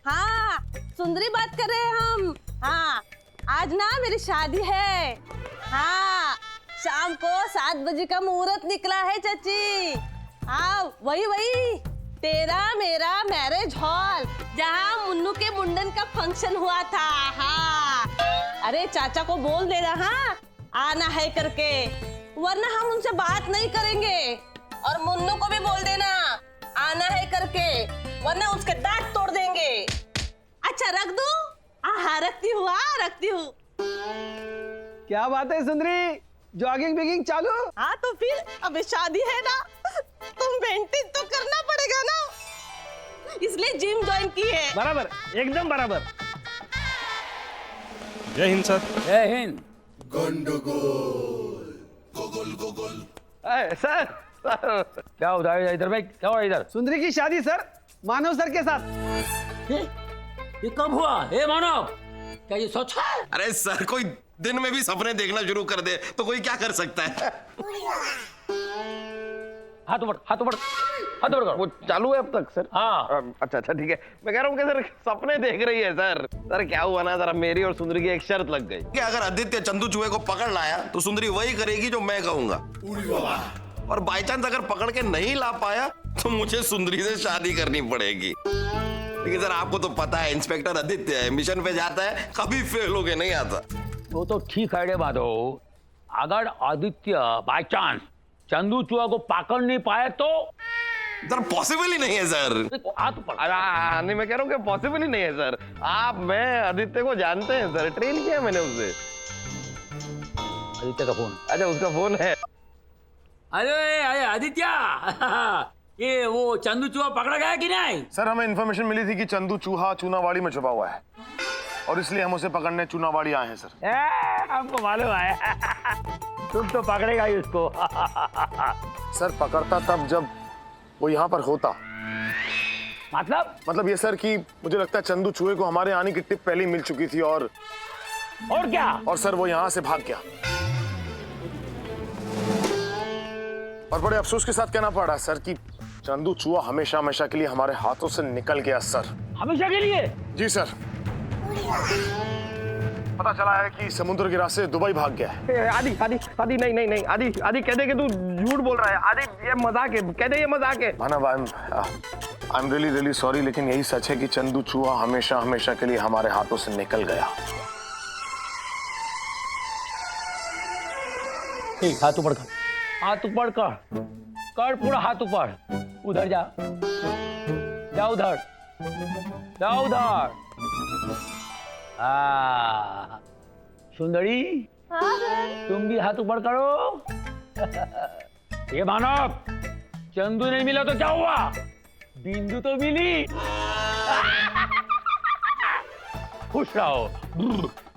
हाँ सुंदरी बात कर रहे हैं हम। हाँ आज ना मेरी शादी है। हाँ शाम को 7 बजे का मुहूर्त निकला है चाची। हाँ वही वही तेरा मेरा मैरिज हॉल, जहाँ मुन्नू के मुंडन का फंक्शन हुआ था। हाँ अरे चाचा को बोल देना हाँ आना है करके, वरना हम उनसे बात नहीं करेंगे। और मुन्नू को भी बोल देना आना है करके, वरना उसके दांत तोड़ देंगे। अच्छा रख दूं? हाँ रखती हूँ, हाँ रखती हूँ। क्या बात है सुंदरी, जॉगिंग बिगिंग चालू? हाँ तो फिर अबे शादी है ना, तुम मेंटेन तो करना पड़ेगा ना, इसलिए जिम ज्वाइन की है। बराबर, एकदम बराबर। जय हिंद सर। जय हिंद। सर क्या होता है इधर भाई, क्या हुआ इधर? सुंदरी की शादी सर, मानव सर के साथ। ये कब हुआ? हे मानव, क्या ये सच है? अरे सर, कोई दिन में भी सपने देखना शुरू कर दे तो कोई क्या कर सकता है? हाथ ऊपर, हाथ ऊपर, हाथ ऊपर करो। वो चालू है अब तक सर? हाँ। अच्छा अच्छा ठीक है। मैं कह रहा हूँ कि सर सपने देख रही है सर। सर क्या हुआ ना, जरा मेरी और सुंदरी की एक शर्त लग गई कि अगर आदित्य चंदू चूहे को पकड़ लाया तो सुंदरी वही करेगी जो मैं कहूंगा, और बाई चांस अगर पकड़ के नहीं ला पाया तो मुझे सुंदरी से शादी करनी पड़ेगी। लेकिन सर आपको तो पता है इंस्पेक्टर आदित्य है, मिशन पे जाता है, कभी फेल होके नहीं आता। वो तो ठीक है रे माधव, अगर आदित्य बाय चांस चंदू चूहा को पकड़ नहीं पाए तो सर पॉसिबल ही नहीं है सर। अरे नहीं, मैं कह रहा हूँ कि पॉसिबल ही नहीं है सर। आप मैं आदित्य को जानते हैं सर, ट्रेन किया मैंने उससे। आदित्य का फोन? अच्छा उसका फोन है। अरे आदित्य, ये वो चंदू चूहा पकड़ा गया कि नहीं? सर हमें इन्फॉर्मेशन मिली थी कि चंदू चूहा चूनावाड़ी में छुपा हुआ है, और इसलिए हम उसे पकड़ने चूनावाड़ी आए हैं सर। हमको मालूम है, तुम तो पकड़ेगा ही उसको। सर पकड़ता तब जब वो यहाँ पर होता। मतलब ये सर कि मुझे लगता है चंदू चूहे को हमारे आने की टिप पहले ही मिल चुकी थी, और क्या? और सर वो यहाँ से भाग गया, और बड़े अफसोस के साथ कहना पड़ा सर कि चंदू चूहा हमेशा हमेशा के लिए हमारे हाथों से निकल गया सर। हमेशा के लिए? जी सर। पता चला है कि समुद्र के रास्ते दुबई भाग गया है। आदि आदि आदि नहीं आदि कह दे कि तू झूठ बोल रहा है। आदि ये मजाक है, कह दे ये मजाक है। मानव आई एम रियली सॉरी, लेकिन यही सच है कि चंदू चूहा हमेशा हमेशा के लिए हमारे हाथों से निकल गया। ठीक, हाथ ऊपर कर, हाथ ऊपर कर पूरा हाथ ऊपर। उधर जा, उधर उधर। सुंदरी, तुम भी हाथ ऊपर करो। ये मानव, चंदू नहीं मिला तो क्या हुआ, बिंदु तो मिली। खुश रहो।